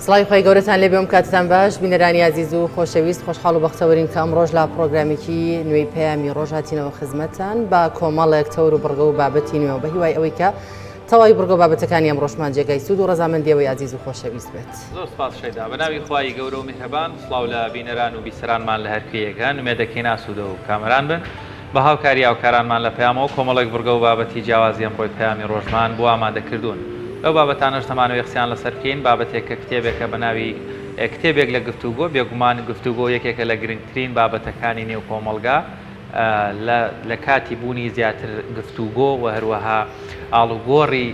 سڵای خۆی گەورەتان لێ بێم کاتتان باش بینەرانی عزیز و خۆشەویست خۆشحاڵ و بەختەوەرین کە ئەمڕۆژ لە پرۆگرامێکی نوێی پەیامی ڕۆژ هاتینەوە خزمەتتان با کۆمەڵێک تەور و بڕگە و بابەتی نوێەوە بە هیوای ئەوەی کە تەواوی بڕگە و بابەتەکانی ئەمڕۆژمان جێگای سوود و ڕەزامەندیەوەی عزیز و خۆشەویست بێت. زۆر سپاس شەیدا بە ناوی خوای گەورە و میهرەبان سڵاو لە بینەران و بیسەرانمان لە هەرکوێیەکان ومێدەکەی ناسوودە و کامەران بن بە هاوکاری هاوکارانمان لە پەیامەوە کۆمەڵێک بڕگە و بابەتی جیاوازی ئەمڕۆی پەیامی ڕۆژمان بۆ ئامادەکردوون. لەو بابەتانەش دەمانەوەی قسەیان لەسەر بکەین بابەتێک کە کتێبێکە بە ناوی کتێبێک لە گفتوگۆ بێگومان گفتوگۆ یەکێکە لە گرنگترین بابەتەکانی نێو کۆمەلگا لە کاتی بوونی زیاتر گفتوگۆ و هەروەها ئاڵوگۆڕی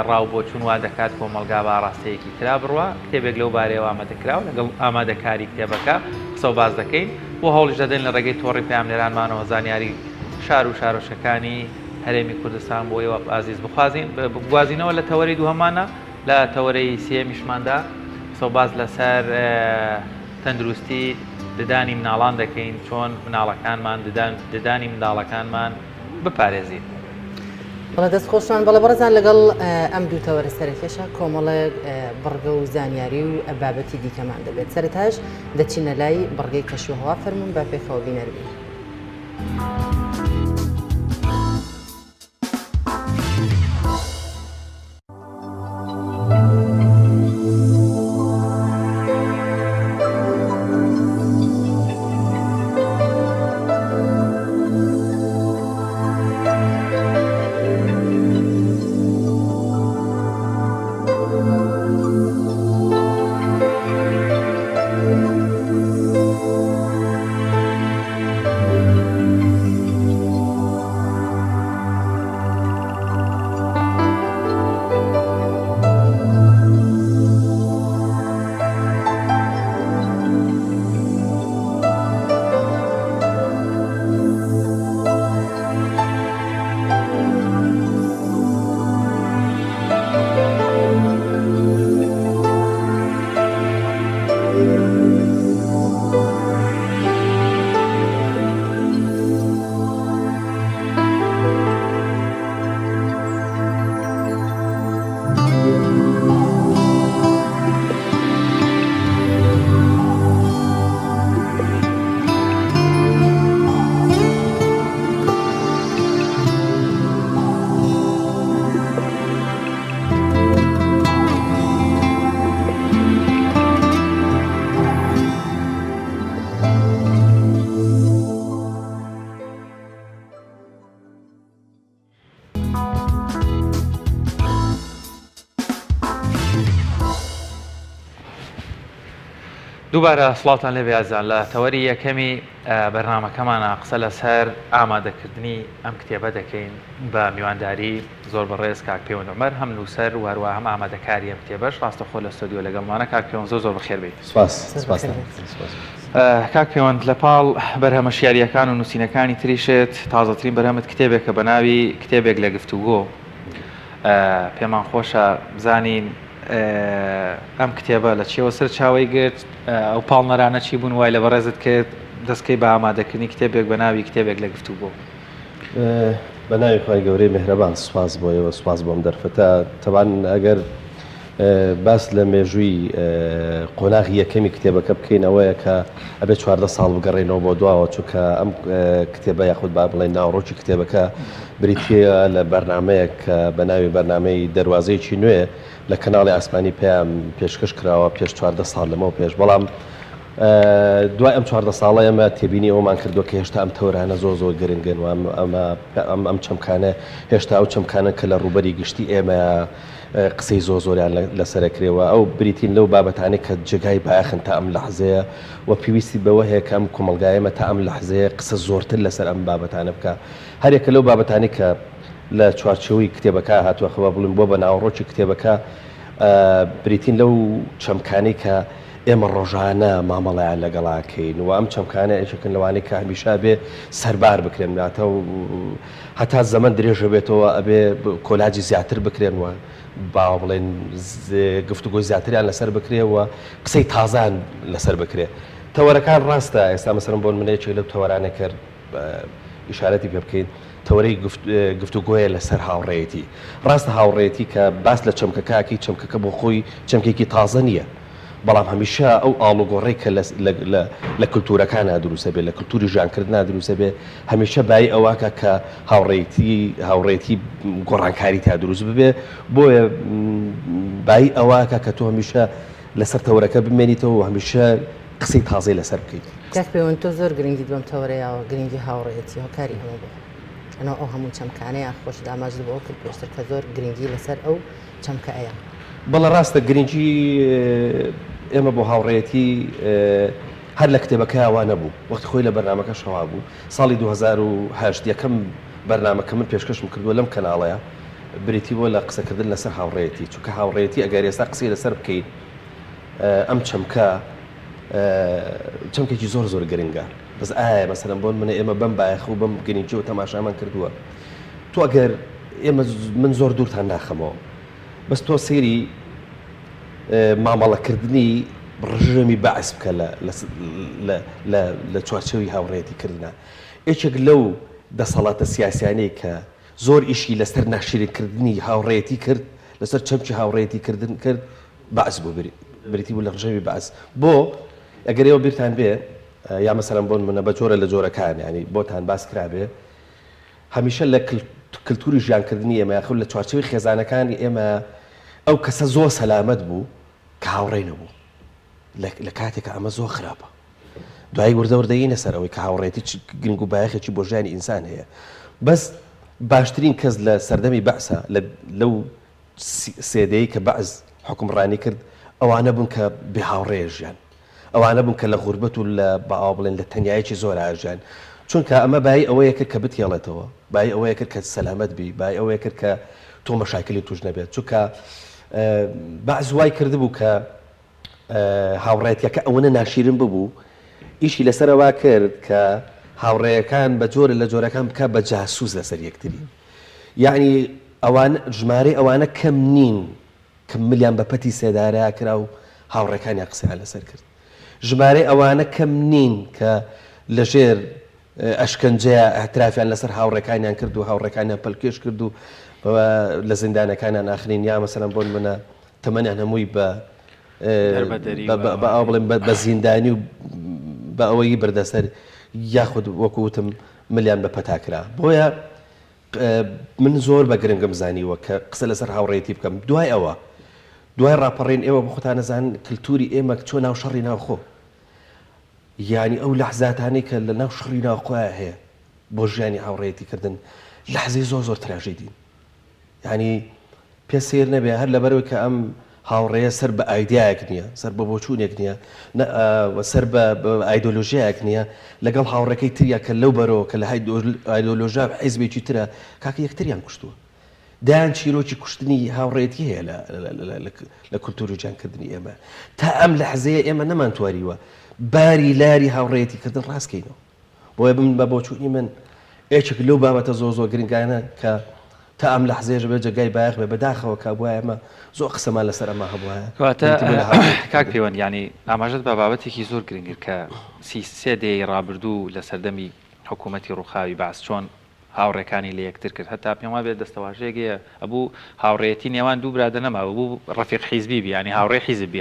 ڕاوبۆچوون وا دەکات کۆمەلگا بە ڕاستەیەکی کرا بڕوە کتێبێک لەو بارەیەوە ئامادەکراوە لەگەڵ ئامادەکاری کتێبەکە قسە و باز دەکەین بۆ هەوڵش دەدەین لە ڕێگەی تۆڕی پەیامنێرانمانەوە زانیاری شار و شارۆشەکانی هەرێمی کوردستان بۆ ئێوە ئازیز بخوازینەوە لە تەوەری دووهەمانە لە تەوەرەی سێمیشماندا قسە و باز لەسەر تەندروستی ددانی مناڵان دەکەین چۆن مناڵەکانمان ددانی منداڵەکانمان بپارێزین. بەڵێ دەست خۆشتان بەڵێ بەڕێزان لەگەڵ ئەم دوو تەوەرە سەرەکێشە کۆمەڵێک بڕگە و زانیاری و بابەتی دیکەمان دەبێت. سەرەتاش دەچینە لای بڕگەی کەشوهەوا فەرموون با پێکەوە بینەربین. دووبارە سڵاوتان لێ بیازان لە تەوەری یەکەمی بەرنامەکەمانە قسە لەسەر ئامادەکردنی ئەم کتێبە دەکەین بە میوانداری زۆر بەڕێز کاک پەیوەند عومەر هەم نووسەر و هەروە هەم ئامادەکاری ئەم کتێبەش ڕاستەخۆ لە ستۆدیۆ لەگەڵمانە کاک پەیوەند زۆر بەخێر بیت. کاک پەیوەند لە پاڵ بەرهەمە شیاریەکان و نووسینەکانی تریشت تازەترین بەرهەمت کتێبێکە بە ناوی کتێبێک لە گفتوگۆ پێمان خۆشە بزانین ئەم کتێبە لە چێوە سەر چاوەی گرت ئەو پاڵنەرانە چی بوون وای لە بەڕێزت کرد دەستکەی بە ئامادەکردنی کتێبێک بە ناوی کتێبێک لە گفتوگۆ. بە ناوی خۆی گەورەی میهرەبان سوپاس بۆیەوە سوپاس بۆم دەرفەتە تەوان ئەگەر باس لە مێژووی قۆناغی یەکەمی کتێبەکە بکەینەوەیە کە ئەبێ 14 ساڵ بگەڕێنەوە بۆ دواوە چونکە ئەم کتێبە یاخود با بڵێن ناوڕۆکی کتێبەکە بریتیە لە بەرنمەیەک کە بە ناوی بەرنمەی دەواازەیەکی نوێ لە کەناڵی ئاسمانی پێیان پێشکەش کراوە پێش 14 ساڵ لەمەوە پێش بەڵام دوای ئەم 14 ساڵە ئەمە تێبینی ئەومان کردووە کە هێشتا ئەم تەورانە زۆر گرنگن و ئەم چەمکانە هێشتا ئەو چەمکانە کە لە ڕوبەری گشتی ئێمە قسەی زۆریان لەسەرکرێەوە ئەو بریتین لەو بابەتانی کە جگای باەخن تا ئەم لەحزەیە و پێویستی بەوە هەیە کە ئەم کۆمەلگایەمە تا ئەم لەحزەیە قسە زۆرتر لەسەر ئەم بابەتانە بکە هەرێکە لەو بابەتانی کە لە چوارچەوەی کتێبەکە هاتووە خەبا بڵین بۆ بە ناوڕۆکی کتێبەکە بریتین لەو چەمکانی کە ئێمە ڕۆژانە مامەڵیان لەگەڵاکەین و ئەم چەمکانە ئێشەکەن لەوانەی کە هەمیشا بێ سەربار بکرێن ناتە و هەتا زەمن درێژە بێتەوە ئەبێ کۆلاجی زیاتر بکرێنەوە باوە بڵێن گفتوگۆی زیاتریان لەسەر بکرێەوە قسەی تازان لەسەر بکرێ تەوەرەکان ڕاستە ئێستا مەسەرم بۆن منەیەکی لەو تەوەرانە کرد ئیشارەتی پێ بکەین تەوەرەی گفتوگۆیە لەسەر هاوڕێیەتی ڕاستە هاوڕێیەتی کە باس لە چەمکەکەکی چەمکەکە بۆ خۆی چەمکێکی تازە نییە بەڵام هەمیشە ئەو ئاڵوگۆڕی کە لە کولتورەکانە دروستە بێت لە کولتوری ژیانکردنا دروستە بێت هەمیشە بای ئەوواکە کە هاوڕێتی گۆڕانکاری تا دروست ببێ بۆیە بای ئەوواکە کە تۆ هەمیشە لەسەر تەورەکە بمێنیتەوە و هەمیشە قسەی تازەی لەسەر بکەیت. کاک پەیوەند تۆ زۆر گرنگی دوم تەورەیەوە گرنگی هاوڕێتی هۆکاری هەموو بۆ ئەنەوە ئەو هەموو چەمکانەیە خۆش داماژ بۆ کرد پێشتر کە زۆر گرنگی لەسەر ئەو چەمکەیە. بەڵە ڕاستە گرنگی ئێمە بۆ هاوڕێتی هەر لە کتێبەکەیاوا نەبوو وەختی خۆی لە بەرنامەکە شەوا بوو ساڵی 2008 یەکەم بەرنامەکە من پێشکەشم کردووە لەم کەناڵەیە بریتی بۆ لە قسەکردن لەسەر هاوڕێتی چونکە هاوڕێتی ئەگەر ئێستا قسەی لەسەر بکەیت ئەم چەمکێکی زۆر زۆر گرنگە بەس ئایا مەسەلەن بۆن منە ئێمە بەم بایەخ و بەم گرنگی و تەماشامان کردووە تۆ ئەگەر ئێمە من زۆر دوورتان ناخەمەوە بەس تۆ سێری مامەڵەکردنی ڕژەمی بەعس بکە لە چوارچەوی هاوڕێتی کردنە یەکێک لەو دەسەڵاتە سیاسیانەی کە زۆر ئیشی لەسەر ناشرینکردنی هاوڕێتی کرد لەسەر چەمکی هاوڕێتی کردن کرد بەعس بۆ بریتی بوو لە ڕژەمی بەعس بۆ ئەگەر ئێوە بیرتان بێ یا مەسەلەن بۆن منە بە جۆرە لە جۆرەکان ینی بۆتان باس کرابێ هەمیشە لە کللتوری ژیانکردنی ئێمە یاخود لە چوارچەوی خێزانەکانی ئێمە ئەو کەسە زۆر سەلامەت بوو کە هاوڕێ نەبوو لە کاتێکە ئەمە زۆر خراپە دوایی وردەوردەینە سەر ئەوەی کە هاوڕێتی گرنگ و بایەخێکی بۆ ژیانی ئینسان هەیە بەس باشترین کەس لە سەردەمی بەعسە لەو سێدەی کە بەعز حکومڕانی کرد ئەوانە بوون کە بێ هاوڕێ ژیان ئەوانە بوون کە لە غوربەت و لە بەئاو بڵێن لە تەنیایەکی زۆر ئاژیان چونکە ئەمە بای ئەوەیە کرد کە بتێڵێتەوە بای ئەوەیە کرد کە سەلامەت بی بای ئەوەیە کرد کە تۆ مەشاکلی توش نەبێت چونکە بەعز وای کردبوو کە هاوڕێتیەکە ئەوەنە ناشیرن ببوو ئیشی لەسەرەوە کرد کە هاوڕێیەکان بە جۆرە لە جۆرەکان بکە بە جاسوس لەسەر یەکتری یعنی ئەوان ژمارە ئەوانە کەم نین کە ملیان بە پەتی سێدارە کرا و هاوڕێکانیان قسەیان لەسەر کرد ژمارە ئەوانە کەم نین کە لەژێر ئەشکەنجەیە ئەترافیان لەسەر هاوڕێکانیان کرد و هاوڕێکانیان پەلکێش کرد و لە زیندانەکانیان ئاخرین یا مەسەلەن بۆن منە تەمەنیان هەمووی بە ئەو بڵێن بە زیندانی و بە ئەوەی بەردەسەر یاخود وەکوتم ملیان بە پەتاکرا بۆیە من زۆر بە گرنگم زانیوە کە قسە لەسەر هاوڕێتی بکەم دوای ئەوە دوای ڕاپەڕین ئێوە بە خۆتان نەزان کللتوری ئێمە چۆن ناو شەڕی ناوخۆ یعنی ئەو لەحزاتانەی کە لە ناو شەڕی ناوخۆیان هەیە بۆ ژیانی هاوڕێتی کردن لەحزەی زۆر زۆر تراژەی دین ینی پێ سێر نەبێ هەر لەبەرەوەی کە ئەم هاوڕێیە سەر بە ئایدیایەک نییە سەر بە بۆچوونێک نییە سەر بە ئایدۆلۆژیایەک نییە لەگەڵ هاوڕەکەی تریە کە لەو بەرەوە کە لە ئایدۆلۆژیا حیزبێکی ترە کاکە یەکتریان کوشتووە دایان چیرۆکی کوشتنی هاوڕێتی هەیە لە کولتوری جیانکردنی ئێمە تا ئەم لەحزەیە ئێمە نەمانتواریوە باری لاری هاوڕێتی کردن ڕاستکەینەوە بۆیە بم بە بۆچوونی من ئێچێک لەو بابەتە زۆر زۆر گرنگانە کە تا ئەم لەحزەیەش بێ جەگای بایەخ بێ بەداخەوە کە بووە ئێمە زۆر قسەمان لەسەر ئەمە هەبووە کاک پەیوەند ینی ئاماژەت بە بابەتێکی زۆر گرنگیر کە سێ دێی ڕابردوو لە سەردەمی حکوومەتی ڕووخاوی باس چۆن هاوڕێکانی لە یەکتر کرد هەتا پێم وایە بێت دەستەواژەیەکە ئەبوو هاوڕێتی نێوان دوو برادە نەماوە بوو ڕەفیق حیزبی بی ینی هاوڕێ حیزبی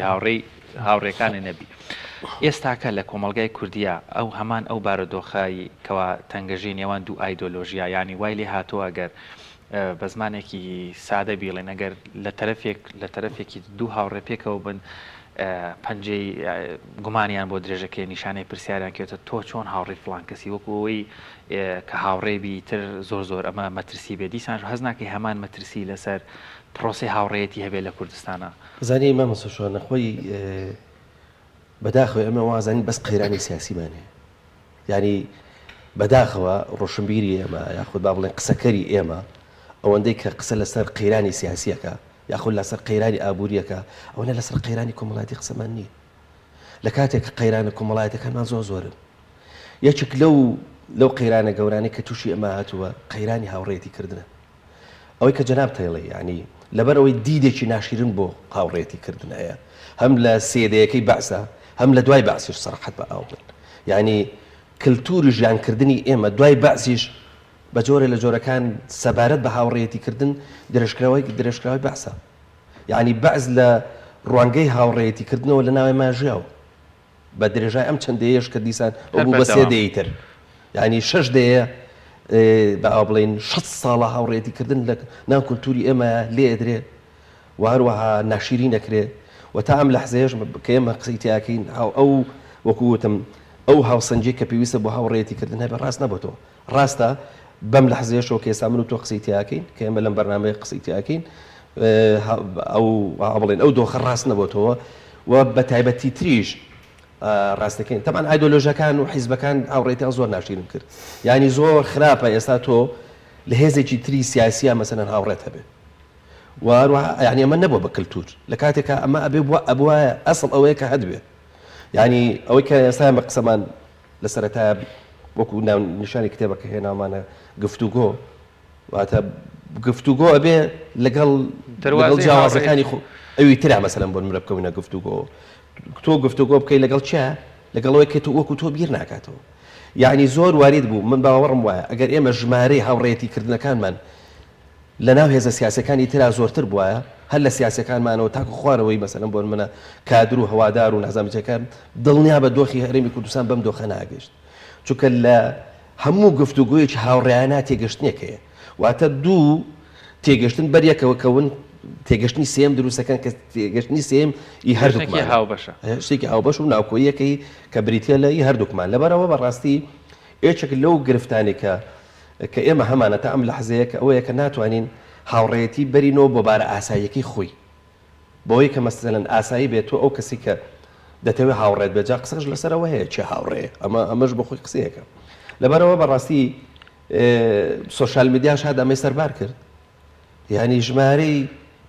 هاوڕێکانی نەبی ئێستاکە لە کۆمەلگای کوردیا ئەو هەمان ئەو بارودۆخایی کەوا تەنگەژی نێوان دوو ئایدۆلۆژیا ینی وای لێ هاتووە گەر بە زمانێکی سادە بیڵێن ئەگەر لە تەرەفێکی دوو هاوڕێ پێکەوە بن پەنجەی گومانیان بۆ درێژەکەی نیشانەی پرسیاریان کێتە تۆ چۆن هاوڕێی فڵان کەسی وەکوەوەی کە هاوڕێبی تر زۆر زۆر ئەمە مەترسی بێ دیسان هەز ناکەی هەمان مەترسی لەسەر پرۆسی هاوڕێتی هەبێت لە کوردستانە زانی مامۆستا شۆنە خۆی بەداخەوە ئەمە وازانی بەس قەیرانی سیاسیمان هەیە ینی بەداخەوە ڕۆشنبیری ئێمە یاخود با بڵێن قسەکەری ئێمە ئەوەندەی کە قسە لەسەر قەیرانی سیاسیەکە یاخود لەسەر قەیرانی ئابوووریەکە ئەوەنە لەسەر قەیرانی کۆمەڵایەتی قسەمان نییە لە کاتێک قەیرانە کۆمەڵایەتەکانمان زۆر زۆرن یەکێک لەو قەیرانە گەورانەی کە تووشی ئەمە هاتووە قەیرانی هاوڕێتی کردنە ئەوەی کە جەناب تەیڵێ ینی لەبەرەوەی دیدێکی ناشیرن بۆ هاوڕێتی کردن هەیە هەم لە سێدەیەکەی بەعسە هەم لە دوای بەعسیش سەرحەت بە ئاو بن ینی کللتوری ژیانکردنی ئێمە دوای بەعسیش بە جۆرە لە جۆرەکان سەبارەت بە هاوڕێتی کردن درێژکراوی بەعسە یعنی بەعز لە ڕوانگەی هاوڕێیەتیکردنەوە لە ناوی ماژیاوە بە درێژای ئەم چەندەیەش کە دیسان بوو بە 3 دەیتر ینی 6 دەیە بە ئاو بڵێن 6 ساڵە هاوڕێتیکردن لە ناو کولتوری ئێمە لێ درێ و هەروەها ناشیری نەکرێ و تا ئەم لەحزەیەش کە ئێمە قسەی تیاکەین ئەو وەکووتم ئەو هاوسەنجی کە پێویستە بۆ هاوڕێتیکردن هەبێ ڕاست نەبێتەوە ڕاستە بەم لەحزەیەشەوە کە ئێستا من و تۆ قسەی تیاکەین کە ئێمە لەم بەرنامەیە قسەی تیاکەین ئەو بڵێن ئەو دۆخە ڕاست نەبێتەوە و بە تایبەتی تریش ڕاستەکەین تەمان ئایدۆلۆژەکان و حیزبەکان هاوڕێتی زۆر ناشرین کرد ینی زۆر خراپە ئێستا تۆ لە هێزێکی تری سیاسیە مەسەنەن هاوڕێت هەبێ ینی ئەمە نەبووە بە کللتور لە کاتێکە ئەمە ئەبێ ئەبووە ئەسڵ ئەوەیە کە هەدوێ ینی ئەوەی کە ئێستا بە قسەمان لە سەرەتا وەکو نیشانی کتێبەکە هێنامانە گفتوگۆ واتە گفتوگۆ ئەبێ لەگەڵ جیاوازەکانی خۆ ئەوی ترا مەسەلەن بۆ مرە بکەونە گفتوگۆ تۆ گفتوگۆ بکەی لەگەڵ چە لەگەڵەوەی کە وەکو تۆ بیر ناکاتەوە یعنی زۆر وارد بوو من باوەڕم وایە ئەگەر ئێمە ژمارەی هاوڕێتیکردنەکانمان لە ناو هێزە سیاسەکانی ترا زۆرتر بووە هەر لە سیاسەکانمانەوە تاکو خوارەوەی مەسەلەن بۆ منە کادر و هەوادار و نازانجەکان دڵنیا بە دۆخی هەرێمی کوردستان بەم دۆخە ناگەشت چونکە لە هەموو گفتوگویەکی هاوڕێیانە تێگەشتنێکەیە واتە دوو تێگەشتن بەریەکەوە کەون تێگەشتنی سێم دروستەکەن کە تێگەشتنی سێم ئی هەردووکمان شتێکی هاوبەش و ناوکۆیەکەی کە بریتە لە ئی هەردووکمان لەبەرەوە بەڕاستی ئێچێک لەو گرفتانێکە کە ئێمە هەمانە تا ئەم لەحزەیە کە ئەوەیە کە ناتوانین هاوڕێتی بەرینەوە بۆ بارە ئاساییەکەی خۆی بۆی کە مەسەلەن ئاسایی بێت تۆ ئەو کەسی کە دەتەوێت هاوڕێت بێجا قسەش لەسەرەوە هەیە چێ هاوڕێ ئەمەش بۆ خۆی قسەیەکە لەبەرەوە بەڕاستی سۆشال میدیاش هات ئەمەی سەربار کرد یعنی ژمارەی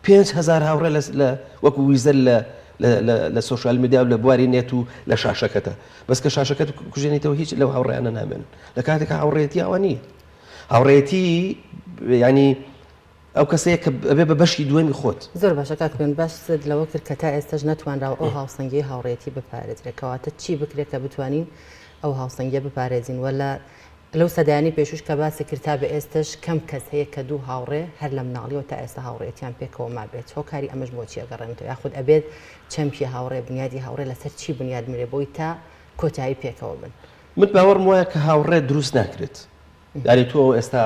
5,000 هاوڕێ وەکو ویزەر لە سۆشال میدیا و لە بواری نێت و لە شاشەکەتە بەس کە شاشەکەت کوژێنیتەوە هیچ لەو هاوڕێیانە نامێنن لە کاتێکە هاوڕێتی ئەوە نییە هاوڕێتی ینی ئەو کەسەیە کە ئەبێ بە بەشی دوێمی خۆت زۆر باشە کاکبن باش لەوە کرد کە تا ئێستاش نەتوانراوە ئەو هاوسەنگی هاوڕێتی بپارێزرێت کەواتە چی بکرێت کە بتوانین ئەو هاوسەنگە بپارێزین وەلا لەو سەدانی پێشوش کە باسی کرتا بە ئێستش کەم کەس هەیە کە دوو هاوڕێ هەر لە مناڵیەوە تا ئێستا هاوڕێتیان پێکەوە ما بێت هۆکاری ئەمەش بۆچی ئەگەڕێنێتەوە یاخود ئەبێت چەمپی هاوڕێ بنیادی هاوڕێ لەسەر چی بنیاد مرێ بۆی تا کۆتایی پێکەوە بن من باوەڕم وایە کە هاوڕێ دروست ناکرێت یاری تۆ ئێستا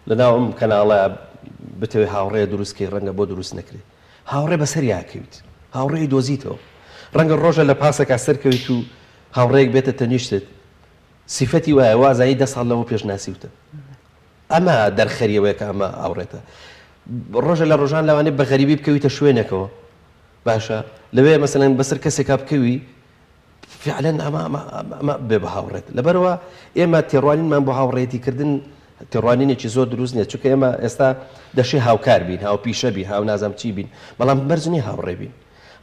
لە ناو ئەم کەناڵە بتەوێ هاوڕێ دروستکەی ڕەنگە بۆ دروست نەکرێت هاوڕێ بەسەر یاکەویت هاوڕێی دۆزیتەوە ڕەنگە ڕۆژە لە پاسێکا سەرکەویت و هاوڕێک بێتە تەنیشتت سیفەتی وایە وازایی 10 ساڵ لەوە پێش ناسیوتە ئەمە دەرخەریەوەیە کە ئەمە ئاوڕێتە ڕۆژە لە ڕۆژان لەوانێ بە غەریبی بکەویتە شوێنێکەوە باشە لەوێ مەسەلەن بەسەر کەسێکا بکەوی فعلەن ئەمە بێ بە هاوڕێت لەبەرەوە ئێمە تێڕوانینمان بۆ هاوڕێتیکردن تێڕوانینێکی زۆر دروست نییە چونکە ئێمە ئێستا دەشێ هاوکار بین هاو پیشە بین هاو نازام چی بین بەڵام بەرزنی هاوڕێ بین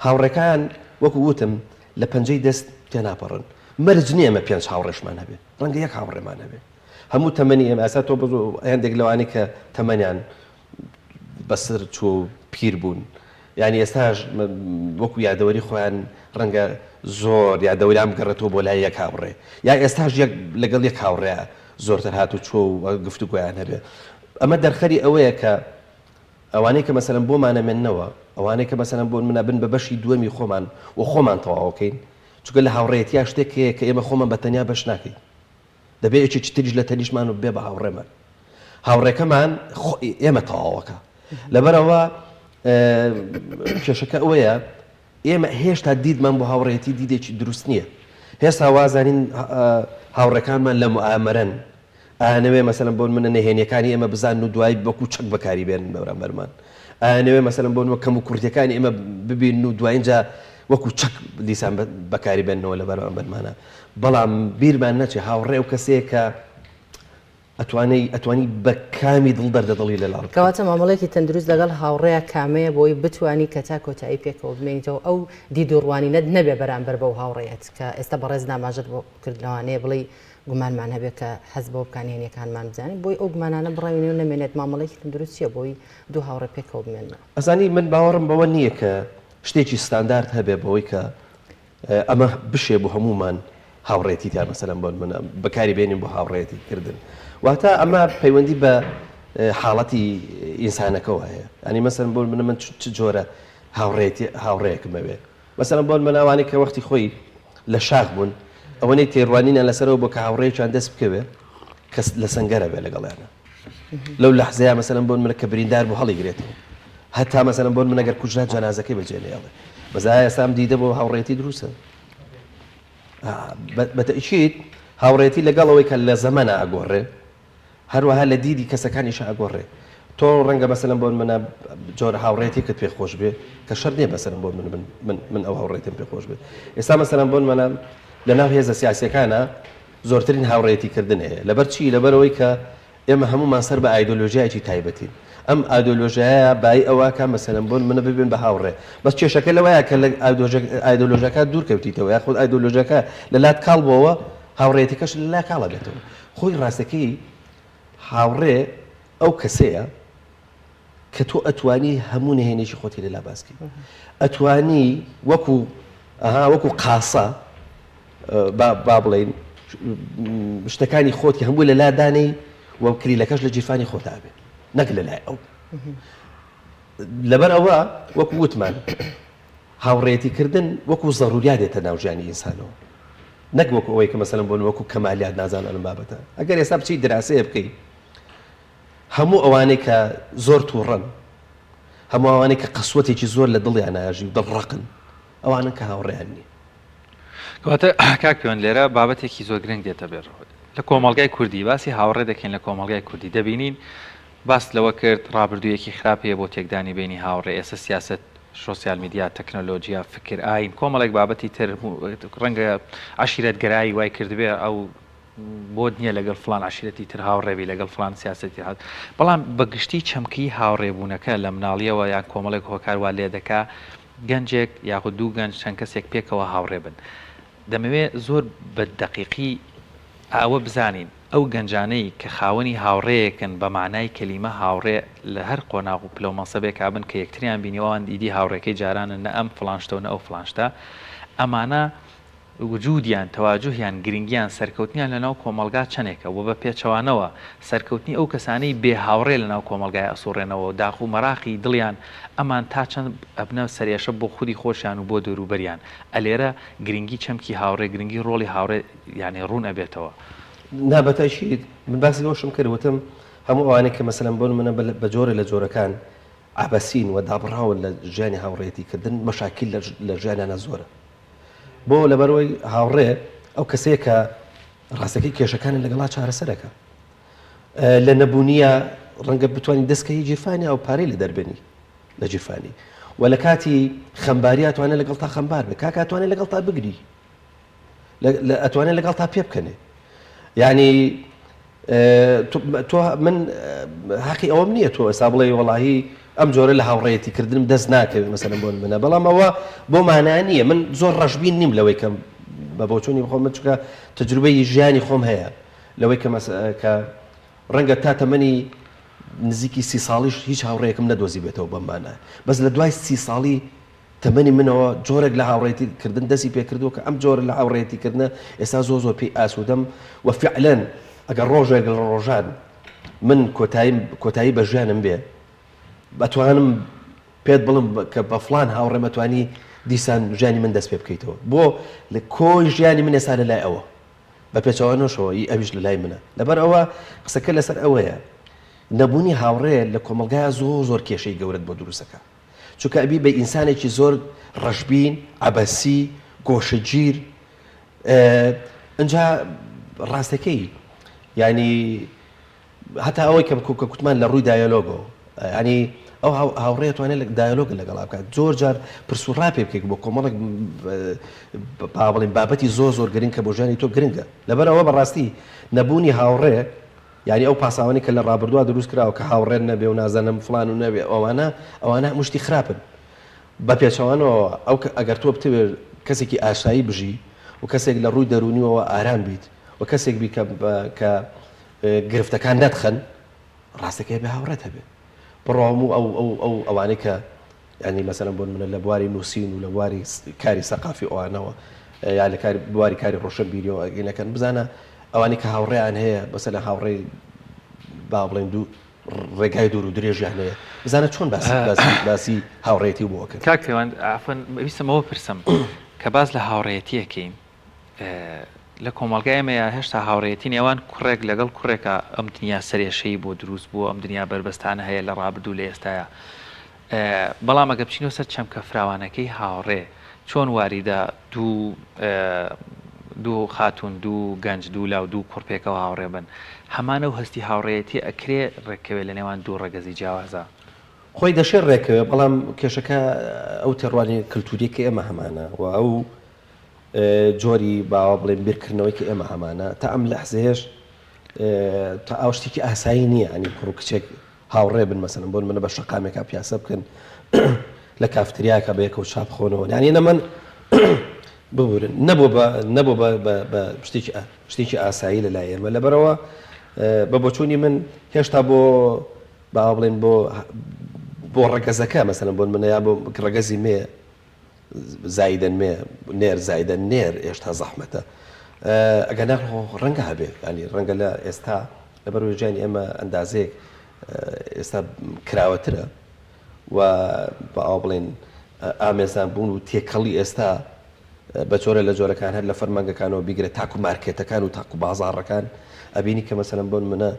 هاوڕێکان وەکو وتم لە پەنجەی دەست تێناپەڕن مەرج نییە ئەمە 5 هاوڕێشمان هەبێ ڕەنگە یەک هاوڕێمان هەبێ هەموو تەمەنی ئێمە ئەستا تۆ بزۆ هەندێک لەوانی کە تەمەنیان بەسەر چۆ پیر بوون یعنی ئێستاش وەکو یادەوەری خۆیان ڕەنگە زۆر یادەوەریان بگەڕێتەوە بۆ لای یەک هاوڕێ یا ئێستاش لەگەڵ یەک هاوڕێ زۆرتر هاتو چۆ و گفتوگۆیان هەبێ ئەمە دەرخەری ئەوەیە کە ئەوانەی کە مەسەلەن بۆمانەمێننەوە ئەوانەی کە مەسەلەن بۆ منە بن بە بەشی دووەمی خۆمان و خۆمان تەواوەکەین چونکە لە هاوڕێتیا شتێکەیە کە ئێمە خۆمان بە تەنیا بەش ناکەین دەبێت یەکێکی تریش لە تەنیشمان و بێ بە هاوڕێمان هاوڕێکەمان ئێمە تەواوەکە لەبەرەوە کێشەکە ئەوەیە ئێمە هێشتا دیدمان بۆ هاوڕێتی دیدێکی دروست نییە هێستا وازانین هاوڕەکانمان لە موئامەرەن ئانەوێ مەسەلەن بۆ منە نەهێنیەکانی ئێمە بزان و دوای بەکو چەک بەکاری بێنن بەرامبەرمان ئانەوێ مەسەلەن بۆ کەم و کورتەکانی ئێمە ببین و دوایینجا وەکو چەک دیسان بەکاری بێنەوە لە بەرامبەرمانە بەڵام بیرمان نەچێ هاوڕێ و کەسەیە کە ئەتوانی بە کامی دڵ دەردەدڵی لە لاڵ کەواتە مامەڵێکی تەندروست لەگەڵ هاوڕێیە کامەیە بۆی بتوانی کە تا کۆتایی پێکەوە بمێنیتەوە ئەو دیدوڕوانینەت نەبێ بەرامبەر بەو هاوڕێیەت کە ئێستا بەڕێز ناماژت بۆ کردنەوەیە بڵێ گومانمان هەبێت کە حەز بۆ بکانهێنیەکانمان بزانین بۆی ئەو گومانانە بڕاوینەوە نەمێنێت مامەڵێکی تەندروست چییە بۆی دوو هاوڕێ پێکەوە بمێنەوە ئەزانی من باوەڕم بەوە نییە کە شتێکی ستاندارد هەبێ بەوەی کە ئەمە بشێ بۆ هەمومان هاوڕێتی تا مەسەلەن بۆ من بەکاری بێنین بۆ هاوڕێتی کردن واتە ئەمە پەیوەندی بە حاڵەتی ئینسانەکەەوە هەیە ئەنی مەسەلەن بۆ من چ جۆرە هاوڕێیەکمەوێ مەسەڵەن بۆن مناوانی کە وەختی خۆی لە شاخ بوون ئەوەنەی تێڕوانینە لەسەرەوە بۆ کە هاوڕێیان دەست بکەوێ کەس لە سنگەرە بێ لەگەڵیانە لەو لەحزەیە مەسەڵەن بۆن منە کە بریندار بۆ هەڵیگرێتەوە هەتا مەسەڵەن بۆن من ئەگەر کوژرات جەنازەکەی بەجێنێڵێ بەزای ئێستام دیدە بۆ هاوڕێتی دروستە بەتەئکید هاوڕێتی لەگەڵەوەی کە لە زەمانە ئەگۆڕێ هەروەها لە دیدی کەسەکانیش ئەگۆڕێ تۆ ڕەنگە مەسەڵەن بۆن منە جۆرە هاوڕێتێکت پێخۆش بێ کە شەر نییە مەسەڵەن بۆن من ئەو هاوڕێتم پێخۆش بێت ئێستا مەسەڵەن بۆن منە لە ناو هێزە سیاسیەکانە زۆرترین هاوڕێتیکردن هەیە لەبەر چی لەبەرەوەی کە ئێمە هەمومان سەر بە ئایدۆلۆژیایکی تایبەتین ئەم ئایدۆلۆژیایە بای ئەوەکە مەسەڵەن بۆن منە ببین بە هاوڕێ بەس کێشەکە لەوەیە کە لە ئایدۆلۆژەکە دوور کەوتیتەوە یاخود ئایدۆلۆژەکە لە لات کاڵ بۆەوە هاوڕێتەکەش لە لا کاڵە بێتەوە خۆی ڕاستەکەی هاوڕێ ئەو کەسەیە کە تۆ ئەتوانی هەموو نهێنێکی خۆتی لەلا باسکی ئەتوانی وەکو قاسە با بڵێن شتەکانی خۆتی هەموو لە لادانەی وە کلیلەکەش لە جیرفانی خۆتا بێ نەک لە لای ئەو لەبەر ئەوە وەکو وتمان هاوڕێتیکردن وەکو زەڕوریات دێتە ناو ژیانی ئینسانەوە نەک وەکو ئەوەی کە مەسەڵەن بۆن وەکو کەمالیات نازانە لەم بابەتە ئەگەر ئێستا بچیت دراسەیە بکەیت هەموو ئەوانەی کە زۆر تووڕەن هەموو ئەوانەی کە قسوەتێکی زۆر لە دڵیان ناژی و دڵڕقن ئەوانن کە هاوڕێیان نییە کەواتە کاک پێوەن لێرە بابەتێکی زۆر گرنگ دێتە بێڕەوە لە کۆمەڵگای کوردی باسی هاوڕێ دەکەین لە کۆمەڵگای کوردی دەبینین باس لەوە کرد ڕابردوویەکی خراپەیە بۆ تێکدانی بینی هاوڕێ ئێستا سیاست سۆسیال میدیا تەکنۆلۆژیا فکر ئاین کۆمەڵێک بابەتی تر ڕەنگە عشیرەتگەرایی وای کردبێ ئەو بۆ نییە لەگەڵ فلان عشیرەتی تر هاوڕێبی لەگەڵ فلان سیاسەتی هات بەڵام بەگشتی چەمکی هاوڕێبوونەکە لە مناڵیەوە یان کۆمەڵێک هۆکاروا لێ دەکا گەنجێک یاخود دوو گەنج چەند کەسێک پێکەوە هاوڕێ بن دەمەوێت زۆر بە دەقیقی ئەوە بزانین ئەو گەنجانەی کە خاوەنی هاوڕێیەکن بە معنای کەلیمە هاوڕێ لە هەر قۆناغ و پلە و مەسەبێک کابن کە یەکتریان بینیەوەوان دیدی هاوڕێکەی جارانن نە ئەم فلانشتە و نە ئەو فلانشتە ئەمانە وجودیان تەواجوهیان گرنگیان سەرکەوتنیان لەناو کۆمەلگا چەندێکە و بە پێچەوانەوە سەرکەوتنی ئەو کەسانەی بێ هاوڕێ لەناو کۆمەلگای ئەسوڕێنەوە داخ و مەراقی دڵیان ئەمان تا چەند ئەبنە سەرێشە بۆ خودی خۆشیان و بۆ دەوروبەریان ئەلێرە گرنگی چەمکی هاوڕێ گرنگی ڕۆڵی هاوڕێ یعنی ڕوون ئەبێتەوە نابەتەشید من باسی گەۆشم کردوتم هەموو ئەوانێک کە مەسەلەن بۆن منە بە جۆرە لە جۆرەکان عبەسین و دابڕاون لە ژیانی هاوڕێتیکردن مەشاکیل لە ژیانیانە زۆرە بۆ لەبەرەوەی هاوڕێ ئەو کەسەیە کە ڕاستەکەی کێشەکانی لەگەڵا چارەسەرەکە لە نەبوونیە ڕەنگە بتوانین دەستکەی جیرفانی ئەو پارەی لە دەربێنی لە جیرفانی و لە کاتی خەمباری ئەتوانێت لەگەڵ تا خەمبار بێ کاکە ئەتوانێت لەگەڵ تا بگری ئەتوانێت لەگەڵ تا پێ بکەنێ یعنی تۆ من حەقی ئەوەم نییە تۆ ئێستا بڵێ وەڵاهی ئەم جۆرە لە هاوڕێیەتیکردنم دەست ناکەوێت مەسەلەن بۆن منە بەڵام ئەوە بۆ مانای نییە من زۆر ڕەشبین نیم لەوەی کەم بە بۆچوونی بخۆم چکە تەجروبەی ژیانی خۆم هەیە لەوەی کە ڕەنگە تا تەمەنی نزیکی 30 ساڵیش هیچ هاوڕێیەکم نەدۆزی بێتەوە بەمانە بەس لە دوای 30 ساڵی تەمەنی منەوە جۆرێک لە هاوڕێتیکردن دەستی پێکردووە کە ئەم جۆرە لە هاوڕێتیکردنە ئێستا زۆر پێی ئاسوودەم و فعلەن ئەگەر ڕۆژێک لە ڕۆژان من کۆتایی بە ژیانم بێ بەتوانم پێت بڵم کە بە فلان هاوڕێمەتوانی دیسان ژیانی من دەست پێ بکەیتەوە بۆ لە کۆی ژیانی من ێستا لە لای ئەوە بە پێچەوانەشەوە ئەویش لە لای منە لەبەر ئەوە قسەکە لەسەر ئەوەیە نەبوونی هاوڕێ لە کۆمەلگایە زۆر کێشەی گەورەت بۆ دروستەکە چونکە ئەبی بە ئینسانێکی زۆر ڕەشبین عەبەسی گۆشەگیر ئەنجا ڕاستەکەی ینی هەتا ئەوەی کە کوتمان لە ڕووی دایەلۆگەوە ینی ئەو هاوڕێ توانێت دایەلۆگ لەگەڵا بکات زۆر جار پرسوڕاپێ بکەیت بۆ کۆمەڵێک بڵێن بابەتی زۆر گرنگ کە بۆ ژیانی تۆ گرنگە لەبەر ئەوە بەڕاستی نەبوونی هاوڕێ یعنی ئەو پاساوانی کە لە ڕابردووە دروست کراوە کە هاوڕێن نەبێ و نازانم فلان و نەبێ ئەوانە مشتی خراپن بە پێچەوانەوە ئەو ئەگەر تۆ بتوێت کەسێکی ئاشایی بژی و کەسێک لە ڕووی دەرونیەوە ئارام بیت و کەسێک بی کە گرفتەکان نەتخەن ڕاستەکەی بە هاوڕێت هەبێ بڕۆم و ئەوانەی کە ینی مەسەلەن بۆن منە لە بواری نووسین و لە بواری کاری سەقافی ئەوانەوە یا لە بواری کاری ڕۆشنبیریەوە ئەگەینەکەن بزانە ئەوانی کە هاوڕێیان هەیە بەسە لە هاوڕێی با بڵێن ڕێگای دوور و درێژیان هەیە بزانە چۆن باسی هاوڕێتی بۆ کرد کاک پەیوەند ئافن ویستمەوە پرسم کە باز لە هاوڕێتیەکەین لە کۆمەڵگای ئێمەیە هێشتا هاوڕێتی نێوان کوڕێک لەگەڵ کوڕێکە ئەم دنیا سەرێشەی بۆ دروست بووە ئەم دنیا بربەستانە هەیە لە ڕابردوو لە ئێستاە بەڵام ئەگە بچینەوە سەر چەمکە فراوانەکەی هاوڕێ چۆن واریدا دوو خاتون دوو گەنج دوو لاو دوو کوڕپێکەوە هاوڕێ بن هەمانە و هەستی هاوڕێتی ئەکرێ ڕێکەوێت لە نێوان دوو ڕێگەزی جیاوازە خۆی دەشێت ڕێکەوە بەڵام کێشەکە ئەو تێڕوانی کللتوریکە ئێمە هەمانە و ئەو جۆری باوە بڵێن بیرکردنەوەی کە ئێمە هەمانە تا ئەم لەحزەیەش تا ئەو شتێکی ئاسایی نییە ئەنی کوڕ کچێک هاوڕێ بن مەسەلەن بۆن منە بە شەقامێکا پیاسە بکەن لە کافتریاکە بەیەکەوە چاپ خۆنەوە یانی نەمن ببورن نەبوو بە شتێکی ئاسایی لە لای ئێمە لەبەرەوە بە بۆچوونی من هێشتا بۆ باوە بڵێن بۆ ڕەگەزەکە مەسەلەن بۆن منە یا بۆ ڕەگەزی مێ زایدەن مێ نێر زایدەن نێر ئێشتا زەحمەتە ئەگەنا ڕەنگە هەبێ ینی ڕەنگە لە ئێستا لەبەر ژیانی ئێمە ئەندازەیەک ئێستا کراوەترە و باوە بڵێن ئامێزان بوون و تێکەڵی ئێستا بە جۆرە لە جۆرەکان هەر لە فەرمانگەکانەوە بیگرێت تاکو مارکێتەکان و تاکو بازاڕەکان ئەبینی کە مەسەلەن بۆن منە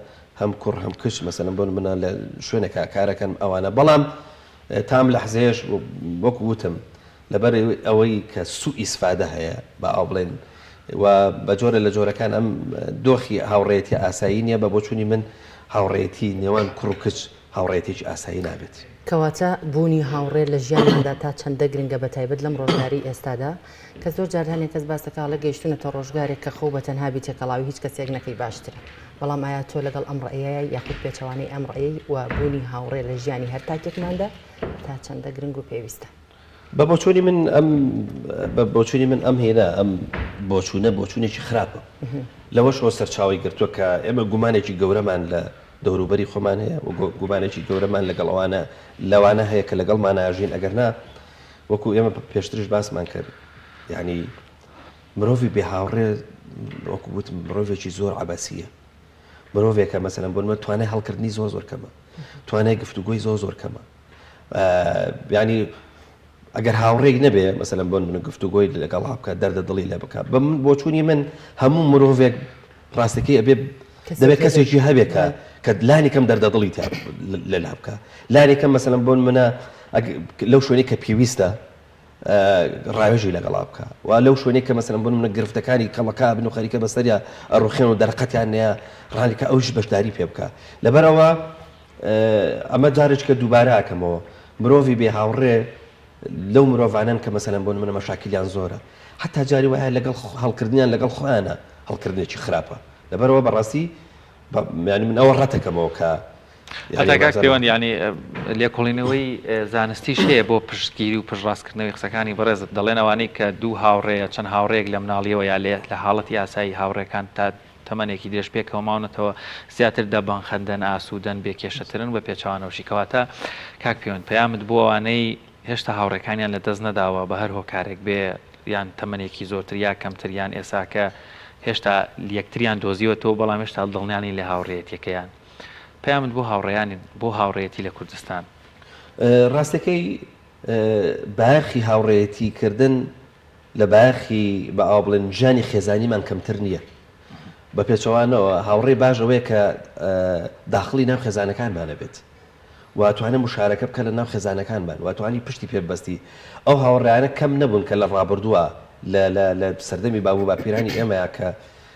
هەم کوڕ هەم کش مەسەلەن بۆن منە لە شوێنێکە کارەکەن ئەوانە بەڵام تام لە حزێش وەکو وتم لەبەر ئەوەی کە سوء ئیسفادە هەیە با ئەو بڵێن و بە جۆرە لە جۆرەکان ئەم دۆخی هاوڕێتی ئاسایی نییە بە بۆچوونی من هاوڕێتی نێوان کوڕ و کچ هاوڕێتێکی ئاسایی نابێت کەواتە بوونی هاوڕێ لە ژیانماندا تا چەندە گرنگە بە تایبەت لەم ڕۆژگاری ئێستادا کە زۆر جارهانێ کەس باسەکە لە گەیشتونەتە ڕۆژگارێک کە خەو بە تەنها بیتێکەڵاوی هیچ کەسێک نەکەی باشترە بەڵام ئایا تۆ لەگەڵ ئەم ڕێیە یاخود پێچەوانەی ئەم ڕێی و بوونی هاوڕێ لە ژیانی هەر تاکێکماندا تا چەندە گرنگ و پێویستە بە بۆچوونی من ئەم هێنا ئەم بۆچوونێکی خراپە لەوەشەوە سەرچاوی گرتووە کە ئێمە گومانێکی گەورەمان لە دەوروبەری خۆمان هەیە و گومانێکی گەورەمان لەگەڵ ئەوانە لەوانە هەیە کە لەگەڵمان ناژین ئەگەرنا وەکو ئێمە پێشترش باسمان کرد یعنی مرۆڤی بێ هاوڕێ وەکو وتم مرۆڤێکی زۆر عەبەسیە مرۆڤێکە مەسەلەن بۆ من توانای هەڵکردنی زۆر کەمە توانای گفتوگۆی زۆر کەمە یعنی ئەگەر هاوڕێک نەبێ مەسەلەن بۆن من گفتوگۆی لەگەڵ بکات دەردە دڵی لێ بکات بە من بۆچوونی من هەموو مرۆڤێک ڕاستەکەی ئەبێ دەبێت کەسێکی هەبێکە کە لانی کەم دەردە دڵی لە لا بکە لانی کەم مەسەلەن بۆن منە لەو شوێنەی کە پێویستە ڕاوێژی لەگەڵا بکە و لەو شوێنەی کە مەسەلەن بۆن منە گرفتەکانی کەڵەکە بن و خەریکە بەسەریا ئەڕوخێن و دەرقەتیان نەیە ڕانیکە ئەوش بەشداری پێ بکە لەبەرەوە ئەمە جارێککە دووبارە ئاکەمەوە مرۆڤی بێ هاوڕێ لەو مرۆڤانن کە مەسەلەن بۆن منە مەشاکیلیان زۆرە حتا جاری وایە لەگەڵ هەڵکردنیان لەگەڵ خۆیانە هەڵکردنێکی خراپە لەبەرەوە بەڕاستی ینی من ئەوە ڕەتەکەمەوە کە هەتاکات پەیوەند ینی لێکۆڵینەوەی زانستیش هەیە بۆ پشتگیری و پشتڕاستکردنەوەی قسەکانی بەڕێزت دەڵێن ئەوانەی کە دوو هاوڕێیە چەند هاوڕێک لە مناڵیەوە یا لە حاڵەتی یاسایی هاوڕێکان تا تەمەنێکی درێژ پێکەوە ماونەتەوە زیاتر دەبان خەندەن ئاسوودەن بێکێشەترن بە پێچوانەوەشی کەواتە کاک پەیوەند پەیامت بۆ ئەوانەی هێشتا هاوڕێکانیان لە دەست نەداوە بە هەر هۆکارێک بێ یان تەمەنێکی زۆرتر یا کەمتریان ئێساکە هێشتا یەکتریان دۆزیوەتەوە بەڵام هێشتا دڵنیانی لە هاوڕێتیەکەیان پەیامت بۆ هاوڕێیانی بۆ هاوڕێتی لە کوردستان ڕاستەکەی باخی هاوڕێتیکردن لە باخی بە ئاو بڵێن ژانی خێزانیمان کەمتر نییە بە پێچەوانەوە هاوڕێ باش ئەوەیە کە داخڵی ناو خێزانەکانمانە بێت واتوانێت مشارەکە بکە لە ناو خێزانەکانمان واتوانی پشتی پێبەستی ئەو هاوڕێیانە کەم نەبوون کە لە ڕابردووە لە سەردەمی بابوو باپیرانی ئێمەیە کە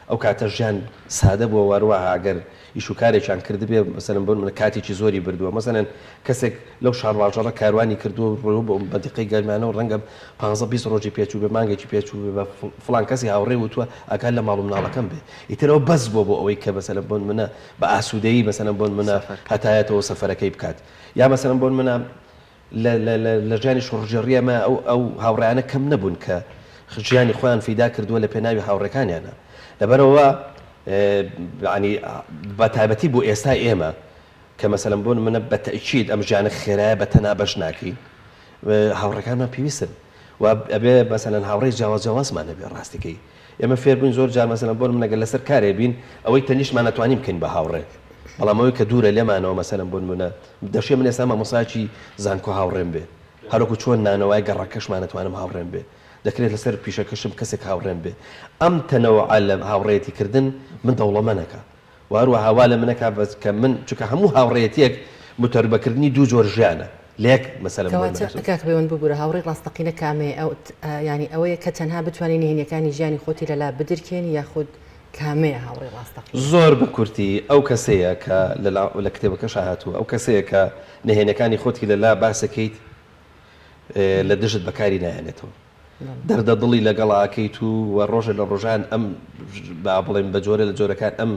ئەو کاتە ژیان سادە بووە وەروەها ئەگەر ئیشوکارێکیان کردبێ مەسەلەن بۆن منە کاتێکی زۆری بردووە مەسەلەن کەسێک لەو شاڕواژەڵە کاروانی کردو ڕۆ بۆ بەندیقەی گەرمانەوە ڕەنگە 15-20 ڕۆژی پێچوو بێ مانگێکی پێچوو بە فڵان کەسی هاوڕێ وتووە ئەکان لە ماڵ و مناڵەکەم بێ ئیترەوە بەس بۆ ئەوەی کە مەسەلەن بۆن منە بە ئاسوودەیی مەسەلەن بۆن منە هەتایەتەوە سەفەرەکەی بکات یا مەسەلەن بۆن منە لە ژیانی شوڕژێڕیەمە ئەو هاوڕێیانە کەم نەبوون کە ژیانی خۆیان فیدا کردووە لە پێناوی هاوڕێکانیانە لەبەرەوە ینی بە تایبەتی بۆ ئێستا ئێمە کە مەسەلەن بۆن منە بە تەئکید ئەم ژیانە خێرایە بە تەنها بەش ناکەی هاوڕەکانمان پێویستن و ئەبێ مەسەلەن هاوڕێی جیاوازمان هەبێ ڕاستیکەی ئێمە فێر بووین زۆر جار مەسەلەن بۆن منەگەر لەسەر کارێ بین ئەوەی تەنیشمان نەتوانین بکەین بە هاوڕێ بەڵامەوەی کە دوورە لێمانەوە مەسەلەن بۆ نمونە دەشێ من ئێستا مامۆستاکی زانکۆ هاوڕێم بێ هەروەکو چۆن نانەوەی گەڕەکەشمانەتوانم هاوڕێم بێ دەکرێت لەسەر پیشەکەشم کەسێک هاوڕێم بێ ئەم تەنەوە لە هاوڕێتی کردن من دەوڵەمەنەکە و هەروە هاوا لە منەکە کە من چونکە هەموو هاوڕێتیەک متەربەکردنی دوو جۆر ژیانە لێک مەسەلەن کاک بێوەن ببوورە هاوڕێ ڕاستەقینە کامێ ئەو ینی ئەوەیە کە تەنها بتوانین نهێنیەکانی ژیانی خۆتی لەلا بدرکێن یاخود کامەیە هاوڕێ ڕاستەقین زۆر بە کورتی ئەو کەسەیە کە لە کتێبەکەش هاتووە ئەو کەسەیە کە نهێنەکانی خۆتی لەلا باسەکەیت لە دژت بەکاری نایەنێتەوە دەردە دڵی لەگەڵاکەیت و ڕۆژە لە ڕۆژان ئەم با بڵێن بە جۆرە لە جۆرەکان ئەم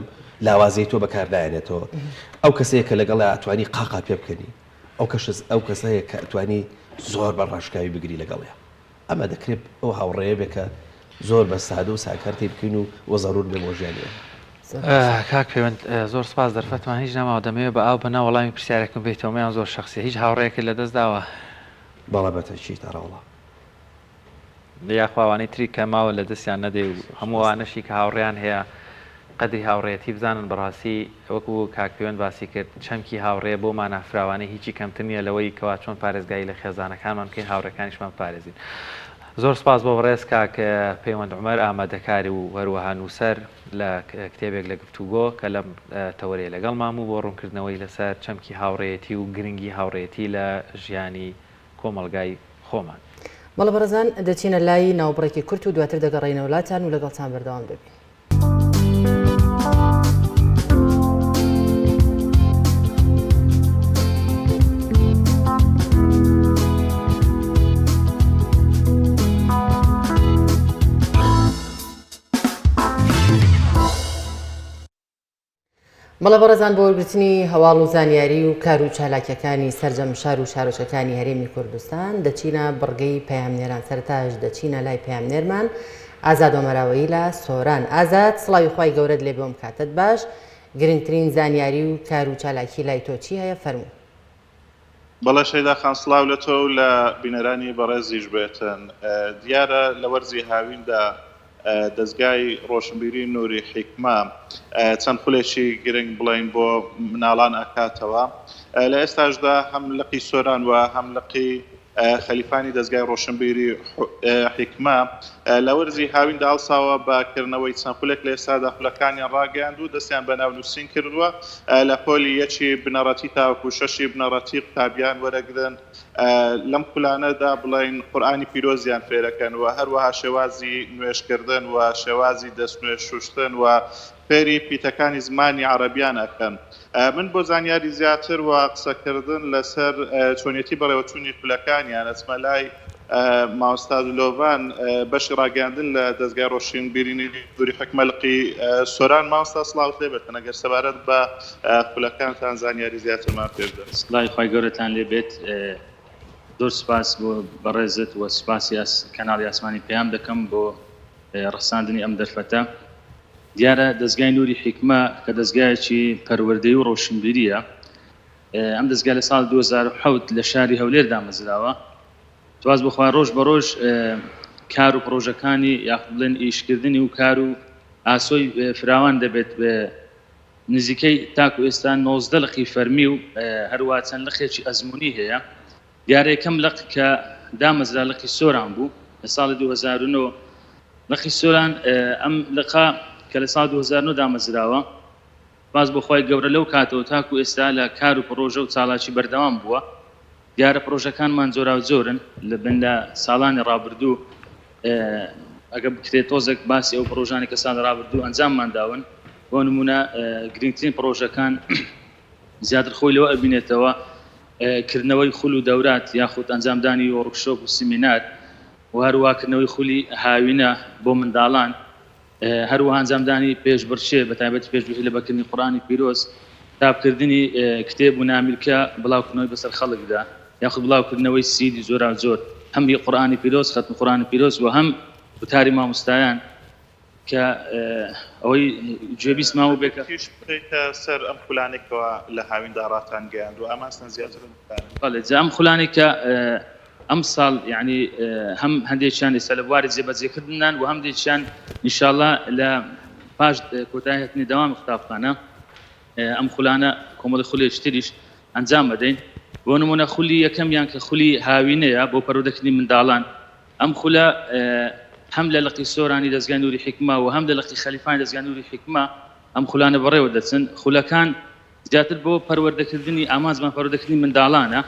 لاوازەی تۆ بەکاردایەنێتەوە ئەو کەسەیە کە لەگەڵا ئەتوانی قاقا پێ بکەنی ئەو کەسەیە کە ئەتوانی زۆر بە ڕاشکاوی بگری لەگەڵەیە ئەمە دەکرێت ئەو هاوڕێیە بێکە زۆر بە سادە و ساکارتی بکەین و وەزەڕور بێ بۆ ژیانیە کاک پەیوەند زۆر سپاس دەرفەتمان هیچ نەماوە دەمەوێت بە ئاو بەنا وەڵامی پرسیارێکم بێتەوەمیان زۆر شخصی هیچ هاوڕێیەکە لەدەست داوە بەڵا بەتەچیت ئەڕەوڵە یاخواوانەی تری کە ماوە لە دەستیان نەدێ و هەمووانەشی کە هاوڕێیان هەیە قەدری هاوڕێتی بزانن بەڕاستی وەکو کاک پەیوەند باسی کرد چەمکی هاوڕێ بۆ مانافراوانەی هیچی کەمتر نییە لەوەی کەوا چۆن پارێزگایی لە خێزانەکانمان بکەین هاوڕەکانیشمان پارێزین زۆر سپاس بۆ ڕێز کاک پەیوەند عومەر ئامادەکاری و هەروەها نووسەر لە کتێبێک لە گفتوگۆ کە لەم تەوەرەیە لەگەڵ مام و بۆ ڕوونکردنەوەی لەسەر چەمکی هاوڕێتی و گرنگی هاوڕێتی لە ژیانی کۆمەڵگای خۆمان بەڵە بەڕێزان دەچینە لای ناوبڕێکی کورت و دواتر دەگەڕێنە وڵاتان و لەگەڵتان بەردەوام دەبین بەڵە بەڕێزان بۆ وەرگرتنی هەواڵ و زانیاری و کار و چالاکیەکانی سەرجەم شار و شارۆچەکانی هەرێمی کوردستان دەچینە بڕگەی پەیامنێران سەرتاش دەچینە لای پەیامنێرمان ئازاد وەمەراوەیی لە سۆران ئازاد سڵاوی خوای گەورەت لێ بۆم کاتت باش گرنگترین زانیاری و کار و چالاکی لای تۆ چی هەیە فەرموو بەڵێ شەیدا خان سڵاو لە تۆ و لە بینەرانی بەڕێزیش بێتن دیارە لە وەرزی هاویندا دەستگای ڕۆشنبیری نووری حیکمە چەند خولێکی گرنگ بڵین بۆ مناڵان ئەکاتەوە لە ئێستاشدا هەم لقی سۆران و هەم لقی خەلیفانی دەستگای ڕۆشنبیری حیکمە لە وەرزی هاوین داڵساوە بەکردنەوەی چەند خولێک لە ئێستادا خولەکانیان ڕاگەیاند و دەستیان بە ناونووسین کردووە لە پۆلی یەکی بنەڕەتی تاوەکو شەشی بنەڕەتی قوتابیان وەرەگرن لەم خولانەدا بڵین قورئانی پیرۆزیان فێرەکەن و هەروەها شێوازی نوێشکردن و شێوازی دەستنوێش شوشتن و فێری پیتەکانی زمانی عەرەبیان ئەکەن من بۆ زانیاری زیاتر و قسەکردن لەسەر چۆنیەتی بەڕێوەچوونی خولەکانیان ئەچمە لای ماوەستا دلۆڤان بەشی ڕاگەاندن لە دەستگای ڕۆشنبیری نووری حیکمەلقی سۆران ماوەستا سڵاوت لێ بێتن ئەگەر سەبارەت بە خولەکانتان زانیاری زیاترمان پێبدەن سڵاوی خوای گەورەتان لێ بێت زۆر سپاس بۆ بەڕێزت و سپاسی کەناڵی ئاسمانی پێیان دەکەم بۆ ڕەساندنی ئەم دەرفەتە دیارە دەستگای نووری حیکمە کە دەستگایەکی پەروەردەی و ڕۆشنبیریە ئەم دەستگای لە ساڵ 2007 لە شاری هەولێر دامەزراوە تواز بخوا ڕۆژ بە ڕۆژ کار و پرۆژەکانی یاخود بڵێن ئیشکردنی و کار و ئاسۆی فراوان دەبێت بە نزیکەی تاکو ئێستا 19 لقی فەرمی و هەروە چەند لقێکی ئەزمموی هەیە دیارە یەکەم لق کە دامەزرا لقی سۆران بوو لە ساڵی 2009 لقی سۆران ئەم لقا کە لە ساڵ 2009 دامەزراوە باز بەخوای گەورە لەو کاتەوە تاکو ئێستا لە کار و پرۆژە و چالاکی بەردەوام بووە دیارە پرۆژەکانمان زۆرا و زۆرن لە بن لە ساڵانی ڕابردوو ئەگە بکرێت تۆزێک باسی ئەو پرۆژانی کە ساڵ ڕابردوو ئەنجاممان داون بۆ نمونە گرنگترین پرۆژەکان زیاتر خۆی لەوە ئەبینێتەوە کردنەوەی خول و دەورات یاخود ئەنجامدانی وەڕکشۆپ و سیمینار و هەروواکردنەوەی خولی هاوینە بۆ منداڵان هەروەها ئەنجامدانی پێشبڕچێ بە تایبەتی پێشبڕچێ لە بەکردنی قورئانی پیرۆز تاپکردنی کتێب و نامیلکە بڵاوکردنەوەی بەسەر خەڵکدا یاخود بڵاوکردنەوەی سیدی زۆرا زۆر هەم قورئانی پیرۆز ختم قورئانی پیرۆز و هەم وتاری مامۆستایان کە ئەوەی جێبیست ماوە بێکە سەر ئەم خولانێکەوە لە هاویندا ڕاتان گەیاند و ئەماستان زیاتر بەڵێ ئەم خولانێک کە ئەم ساڵ یعنی هەم هەندێکیان ئێستا لە بواری جێبەجێکردنان و هەندێکیان ئینشاءڵڵا لە پاش کۆتاییەتنی دەوامی قوتابخانە ئەم خولانە کۆمەڵی خولێکی تریش ئەنجام بدەین بۆ نمونە خولی یەکەمیان کە خولی هاوینەیە بۆ پەرۆدەکردنی منداڵان ئەم خولە هەم لە لەقی سۆرانی دەستگای نووری حیکما و هەم لە لەقی خەلیفانی دەستگای نووری حیکما ئەم خولانە بەڕێوە دەچن خولەکان زیاتر بۆ پەروەردەکردنی ئامانجمان پەروەردەکردنی منداڵانە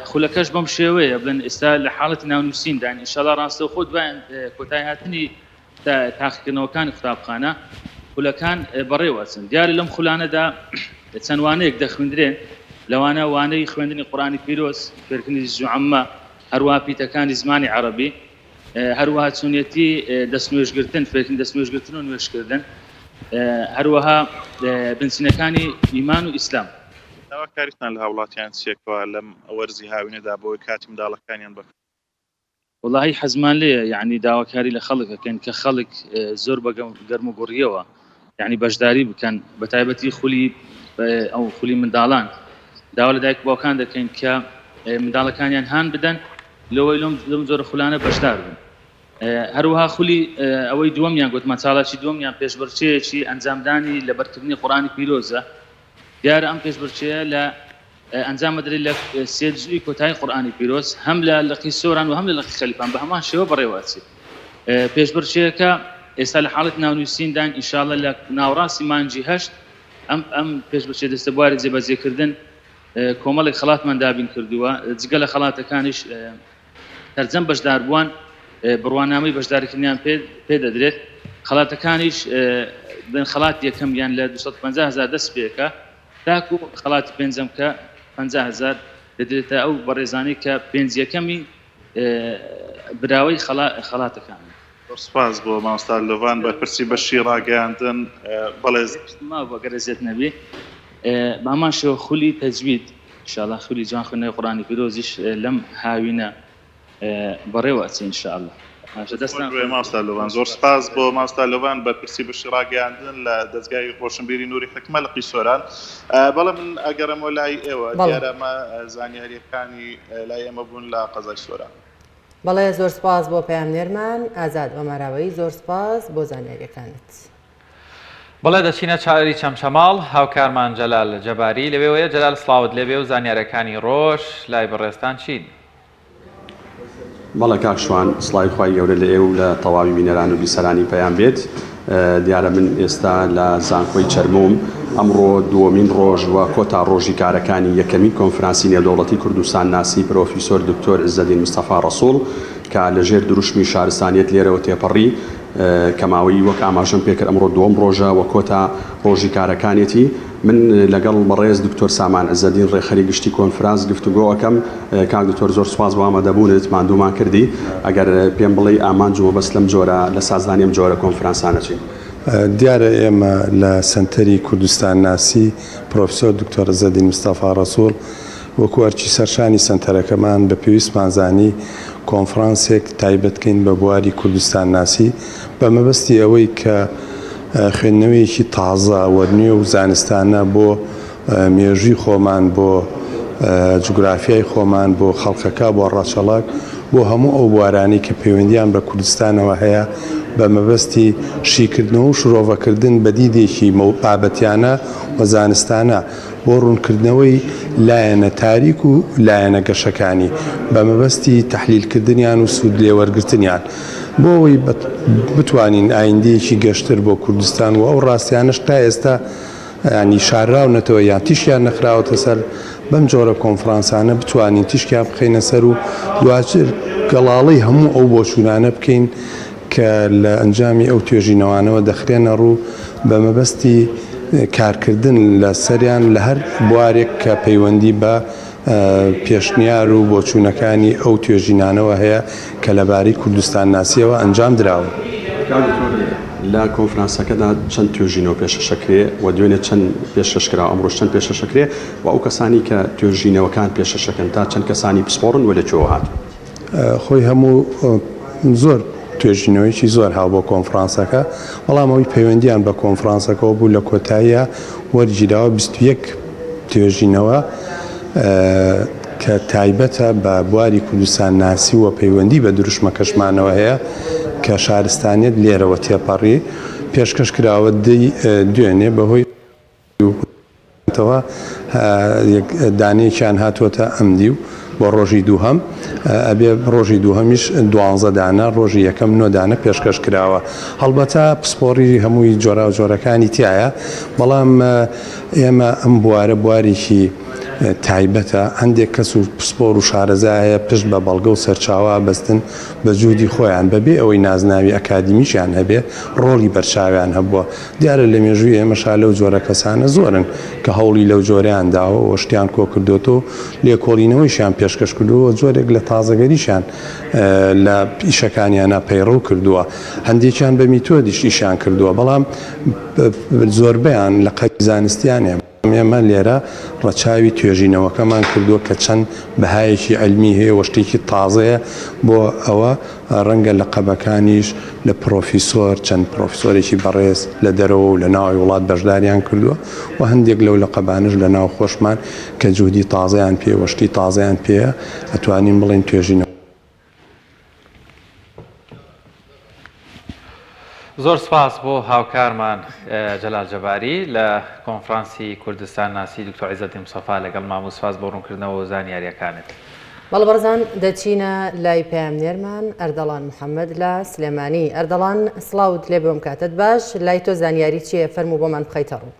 خولەکەش بەم شێوەیە بڵێن ئێستا لە حاڵەتی ناونووسیندان ئینشاڵڵا ڕاستەوخۆ دوایان کۆتایی هاتنی تاقیکردنەوەکانی قوتابخانە خولەکان بەڕێوەچن دیارە لەم خولانەدا چەند وانەیەک دەخوێندرێن لەوانە وانەی خوێندنی قورئانی پیرۆز فێرکردنی جوعەممە هەروەها پیتەکانی زمانی عەرەبی هەروەها چونەتی دەستنوێژگرتن فێرکردنی دەستنوێژگرتن و نوێژکردن هەروەها بنچینەکانی ئیمان و ئیسلام داواکاریتان لە هاوڵاتیان چێکەوە لەم وەرزی هاوینەدا بۆی کاتی منداڵەکانیان بکەن وڵی حەزمان لێیە یعنی داواکاری لە خەڵکەکەن کە خەڵک زۆر بە گەرم و گوڕیەوە یعنی بەشداری بکەن بە تایبەتی خولی ئەو خولی منداڵان داوا لە دایک باوکان دەکەین کە منداڵەکانیان هان بدەن لەوەی لەم زۆرە خولانە بەشدار بن هەروەها خولی ئەوەی دووەمیان گوتمان چاڵاکی دووەمیان پێشبڕچەیەکی ئەنجامدانی لە بەرکردنی قورئانی پیرۆزە دیارە ئەم پێشبڕچەیە لە ئەنجام بدرێت لە سێ جزئی کۆتایی قورئانی پیرۆز هەم لە لەقی سۆران و هەم لە لەقی خەلیفان بە هەمان شێوە بەڕێوەچێت پێشبڕچەیەکە ئێستا لە حاڵەتی ناونووسیندان ئینشاڵڵا لە ناوڕاستی مانجی هەشت ئەم پێشبڕچێ دەستە بواری جێبەجێکردن کۆمەڵی خەڵاتمان دابین کردووە جگە لە خەڵاتەکانیش تەرجەم بەشداربووان بڕوانامەی بەشداریکردنیان پێ دەدرێت خەڵاتەکانیش بن خەڵات یەکەم یان لە 250,000 دەست پێکە تاکو خەڵاتی پێنجەم کە 50,000 دەدرێتە ئەو بەڕێزانەی کە پێنج یەکەمی براوەی خەڵاتەکان سپاس بۆ مامۆستا لۆڤان بەرپرسی بەشی ڕاگەیاندن بەڵێ بەگەرەزێت نەبێ بامان شێوە خولی تەجوید ئینشاءالله خولی جوان خوێندنەوەی قورئانی پیرۆزیش لەم هاوینە بەڕێوە ئەچێ ئینشاءالله مامۆستا لۆڤان زۆر سپاس بۆ مامۆستا لۆڤان بەرپرسی بەشی ڕاگەیاندن لە دەستگای ڕۆشنبیری نووری حیکمە لە قیسۆران بەڵام من ئەگەڕێمەوە لای ئێوە دیارە ئەمە زانیاریەکانی لای ئێمە بوون لە قەزای سۆران بەڵێ زۆر سپاس بۆ پەیامنێرمان ئازاد ئۆماراوەی زۆر سپاس بۆ زانیاریەکانت بەڵێ دەچینە چاوەری چەمچەماڵ هاوکارمان جەلال جەباری لەوێوەیە جەلال سڵاوت لێبێ و زانیاریەکانی ڕۆژ لای بەڕێستان چین بەڵێ کاکشوان سڵاوی خوای گەورە لە ئێوە لە تەواوی بینەران و بیسەرانی پەیام بێت دیارە من ئێستا لە زانکۆی چەرمۆم ئەمڕۆ دووەمین ڕۆژ وە کۆتا ڕۆژی کارەکانی یەکەمین کۆنفرانسی نێودەوڵەتی کوردستان ناسی پرۆفیسۆر دکتۆر عزەدین مستەفا ڕەسوڵ کە لەژێر دروشمی شارستانیەت لێرەوە تێپەڕی کە ماوەی وەک ئاماژەم پێکرد ئەمڕۆ دووەم ڕۆژە وە کۆتا ڕۆژی کارەکانێتی من لەگەڵ بەڕێز دکتۆر سامان عزەدین ڕێخەری گشتی کۆنفرانس گفتوگۆەکەم کاک دکتۆر زۆر سوپاس بۆ ئامادەبوونت ماندوومان کردی ئەگەر پێم بڵێ ئامانج و بەست لەم جۆرە لە سازدانی ئەم جۆرە کۆنفرانسانەچین دیارە ئێمە لە سنتەری کوردستان ناسی پرۆفیسۆر دکتۆر عزەدین مستەفا ڕەسوڵ وەکو ئەرچی سەرشانی سنتەرەکەمان بە پێویستمان زانی کۆنفرانسێک تایبەتکەین بە بواری کوردستان ناسی بە مەبەستی ئەوەی کە خوێندنەوەیەکی تازە وەرنیە و زانستانە بۆ مێژووی خۆمان بۆ جوگرافیای خۆمان بۆ خەڵکەکە بۆ ڕەچەڵک بۆ هەموو ئەو بوارانی کە پەیوەندیان بە کوردستانەوە هەیە بە مەبەستی شیکردنەوە و شرۆڤەکردن بە دیدێکی بابەتیانە و زانستانە بۆ ڕوونکردنەوەی لایەنە تاریک و لایەنە گەشەکانی بە مەبەستی تەحلیلکردنیان و سوود لێوەرگرتنیان بۆ ئەوەی بتوانین ئایندەیەکی گەشتر بۆ کوردستان و ئەو ڕاستیانەش تا ئێستا ینی شاراونەتەوە یان تیشیان نەخراوەتە سەر بەم جۆرە کۆنفرانسانە بتوانین تیشکیان بخەینە سەر و دواتر گەڵاڵەی هەموو ئەو بۆچوونانە بکەین کە لە ئەنجامی ئەو توێژینەوانەوە دەخرێنە ڕوو بە مەبەستی کارکردن لە سەریان لە هەر بوارێک کە پەیوەندی بە پێشنیار و بۆچوونەکانی ئەو توێژینانەوە هەیە کە لەبارەی کوردستان ناسیەوە ئەنجام درراوە. لە کۆنفرانسەکەدا چەند توێژینەوە پێشەشەکرێ و دوێنێ چەند پێشەشکرا ئەمڕۆ چەند پێشەشەکرێ و ئەو کەسانی کە توێژینەوەکان پێشەشەکەن تا چەند کەسانی پسپۆڕن و لەکوێوە هات خۆی هەموو زۆر توێژینەوەیکی زۆر هاو بۆ کۆنفرانسەکە بەڵام ئەوی پەیوەندیان بە کۆنفرانسەکەەوە بوو لە کۆتاییە وەرگیراوە 21 توێژینەوە کە تایبەتە بە بواری کوردستان ناسی و پەیوەندی بە دروشمە کەشمانەوە هەیە کە شارستانیت لێرەوە تێپەڕی پێشکەش کراوە دوێنێ بەهۆی تەوە دانەیەکیان هاتووەتە ئەمدی و بۆ ڕۆژی دووهەم ئەبێ ڕۆژی دووهەمیش 12 دانە ڕۆژی یەکەم 9 دانە پێشکەش کراوە. هەڵبەتە پسپۆری هەمووی جۆرا و جۆرەکانی تایە، بەڵام ئێمە ئەم بوارە بوارێکی تایبەتە. هەندێک کەس و پسپۆر و شارەزایە پشت بە بەڵگە و سەرچاوە بەستن بە جوودی خۆیان بەبێ ئەوەی نازناوی ئەکادمیشیان هەبێ ڕۆڵی بەرچاویان هەبووە. دیارە لە مێژووی ئێمەشا لەو جۆرە کەسانە زۆرن کە هەوڵی لەو جۆرەیان داوە و شتیان کۆ کردوێتەوە لێکۆڵینەوەیشیان پێشکەش کردووە، جۆرێک لە تازەگەریشان لە ئیشەکانیانە پەیڕۆ کردووە، هەندێکیان بە میتۆدیش ئیشیان کردووە، بەڵام زۆربیان لە قەتی زانستیانێ. ئێمە لێرە ڕەچاوی توێژینەوەکەمان کردووە کە چەند بەهایەکی ئەلمی هەیە و شتێکی تازەیە بۆ ئەوە ڕەنگە لە قەبەکانیش لە پرۆفیسۆر چەند پرۆفیسۆرێکی بەڕێز لە دەرەوە و لە ناوی وڵات بەشداریان کردووە و هەندێک لەو لە قەبانش لە ناو خۆشمان کە جوودی تازەیان پێ وەشتی تازەیان پێە ئەتوانین بڵێن توێژینەوە. زۆر سپاس بۆ هاوکارمان جەلال جەباری لە کۆنفرانسی کوردستان ناسی دکتۆر عیزەتی مستەفا لەگەڵ مام سپاس بۆ ڕوونکردنەوە و زانیاریەکانت. بەڵێ بەڕێزان دەچینە لای پامنێرمان ئەردەڵان محەممەد لە سلێمانی. ئەردەڵان سڵاوت لێ بۆم کاتت باش، لای تۆ زانیاری چیە فەرموو بۆمان بخەیتە ڕوو.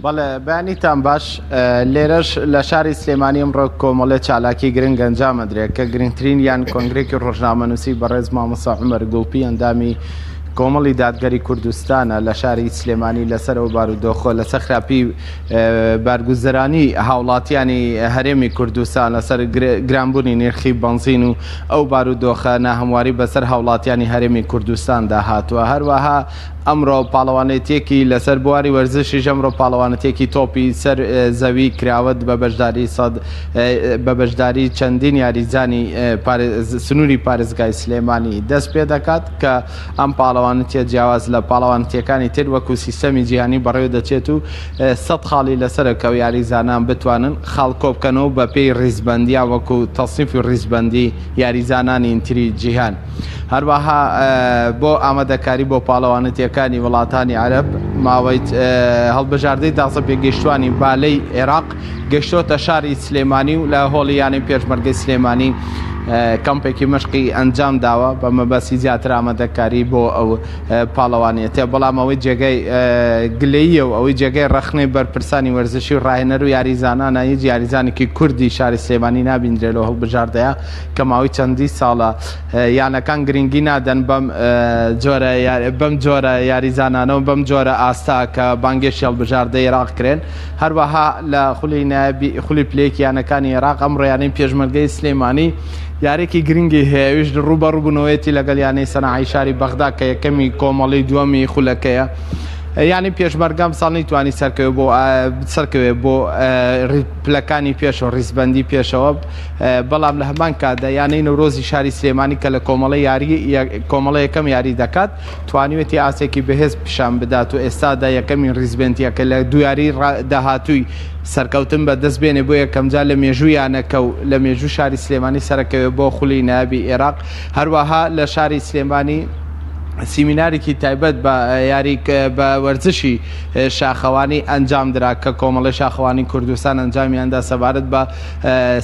بەڵێ بەیانیتان باش، لێرەش لە شاری سلێمانی ئەمڕۆ کۆمەڵێ چالاکی گرنگ ئەنجامە درێت کە گرنگترین یان کۆنگرێکی ڕۆژنامەنووسی بەڕێز مامۆستا عومەر گوڵپی ئەندامی کۆمەڵی دادگەری کوردستانە لە شاری سلێمانی لەسەرەوە بارودۆخۆ لەسەر خراپی بارگوزەرانی هاوڵاتیانی هەرێمی کوردستان لەسەر گرانبوونی نرخی بنزین و ئەو بارودۆخە ناهەمواری بەسەر هاوڵاتیانی هەرێمی کوردستاندا هاتووە. هەروەها ئەمڕۆ پاڵەوانێتێکی لەسەر بواری وەرزشی ژەمڕۆ پاڵەوانەتێکی تۆپی سەر زەوی کراوەت بە بەشداری چەندین یاریزانی سنووری پارێزگای سلێمانی دەست پێ دەکات کە ئەم پاڵەوانەتە جیاواز لە پاڵەوانەتیەکانی تر وەکو سیستەمی جیهانی بەڕێوە دەچێت و 100 خاڵی لەسەرەکە و یاریزانان بتوانن خاڵ کۆبکەنەوە بە پێی ڕیزبەندیا وەکو تەصنیفی ڕیزبەندی یاریزانانی ئینتری جیهان. هەروەها بۆ ئامادەکاری بۆ پاڵەوانەتیەکانی وڵاتانی عەرەب ماوەی هەڵبژاردەی داخە پێگەیشتوانی بالەی عێراق گەشتۆتە شاری سلێمانی و لە هۆڵیانی پێشمەرگەی سلێمانی کەمپێکی مشقی ئەنجام داوە بە مەبەستی زیاتر ئامادەکاری بۆ ئەو پاڵەوانێتە، بەڵام ئەوەی جێگەی گلەیە و ئەوەی جێگەی ڕەخنەی بەرپرسانی وەرزشی و ڕاهێنەر و یاریزانانە هیچ یاریزانێکی کوردی شاری سلێمانی نابینرێت لە هەڵبژاردەیە کە ماوەی چەندی ساڵە یانەکان گرنگی نادەن بەم جۆرە یاریزانانەوە بەم جۆرە ئاستا کە بانگێشی هەڵبژاردەی عێراق کرێن. هەروەها لە خولی پلەیەکی یانەکانی عێراق ئەم ڕێیانەی پێشمەرگەی سلێمانی یارێکی گرنگی هەیەویش ڕوبەڕووبوونەوەیەتی لەگەڵ یانەی سەناعی شاری بەغدا کە یەکەمی کۆمەڵی دووەمی خولەکەیە. یانی پێشمەرگەم ساڵ نەیتوانی سەرکەوێ بۆ پلەکانی پێشەوە ڕیزبەندی پێشەوە، بەڵام لە هەمان کاتدا یانەی نەورۆزی شاری سلێمانی کە لە کۆمەڵە یەکەم یاری دەکات توانیوێتی ئاسێکی بەهێز پیشان بدات و ئێستادا یەکەمی ڕیزبەندیە کە لە دویاری داهاتووی سەرکەوتن بە دەست بێنێ بۆ یەکەمجار لە مێژوویانەکە و لە مێژوو شاری سلێمانی سەرەکەوێ بۆ خولی نایابی عێراق. هەروەها لە شاری سلێمانی سیمینارێکی تایبەت بە وەرزشی شاخەوانی ئەنجام درا کە کۆمەڵی شاخەوانی کوردستان ئەنجامیاندا سەبارەت بە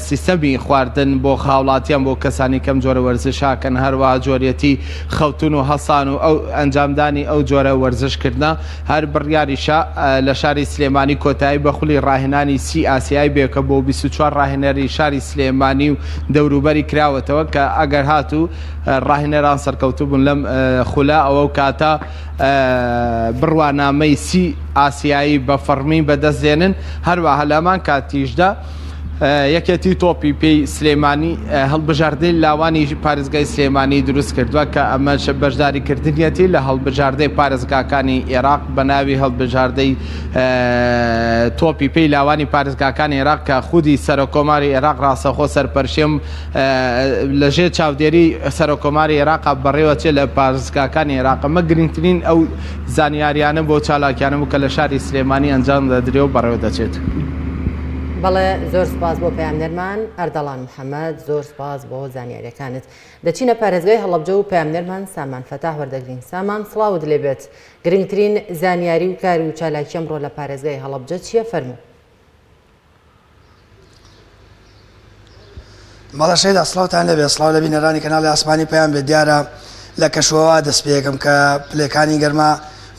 سیستەمی خواردن بۆ هاوڵاتیان بۆ کەسانی کەم جۆرە وەرزشاکەن، هەروەها جۆریەتی خەوتن و هەسان و ئەو ئەنجامدانی ئەو جۆرە وەرزشکردە. هەر بڕیاریشە لە شاری سلێمانی کۆتایی بە خولی ڕاهێنانی سی ئاسیایی بێکە بۆ 24 ڕاهێنەری شاری سلێمانی و دەوروبەری کراوەتەوە کە ئەگەر هاتوو ڕاهێنەران سەرکەوتوو بوون لەم خولا ئەوە کاتە بڕوانامەی سی ئاسیایی بە فەرمی بەدەستێنن. هەروەها لەمان کاتیشدا یەکێتی تۆپی پێی سلێمانی هەڵبژاردەی لاوانی پارێزگای سلێمانی دروست کردووە کە ئەمە بەشداریکردنیەتی لە هەڵبژاردەی پارێزگاکانی عێراق بە ناوی هەڵبژاردەی تۆپی پێی لاوانی پارێزگاکانی عێراق کە خودی سەرۆکۆماری عێراق ڕاستەخۆ سەرپەرشێم لەژێر چاودێری سەرۆکۆماری عێراق بەڕێوە چێ لە پارێزگاکانی عێراق. ئەمە گرنگترین ئەو زانیاریانە بۆ چالاکیانە بوو کە لە شاری سلێمانی ئەنجام دەدرێ و بەڕێوە دەچێت. بەڵێ زۆر سپاس بۆ پامنەرمان ئەردەڵان محەممەد زۆر سپاس بۆ زانیاریەکانت دەچینە پارێزگای هەڵەبجە و پامنەرمان سامان فەتاح وەردەگرین سامان سڵاوت لێبێت گرنگترین زانیاری و کاری و چالاکی ئەمڕۆ لە پارێزگای هەڵەبجە چییە فەرموو مەڵە شەیدا سڵاوتان لەبێ سڵاو لە بینەرانی کەناڵی ئاسمانی پێیان بێت دیارە لە کەشوەوە دەست پێکەم کە پلەکانی گەرما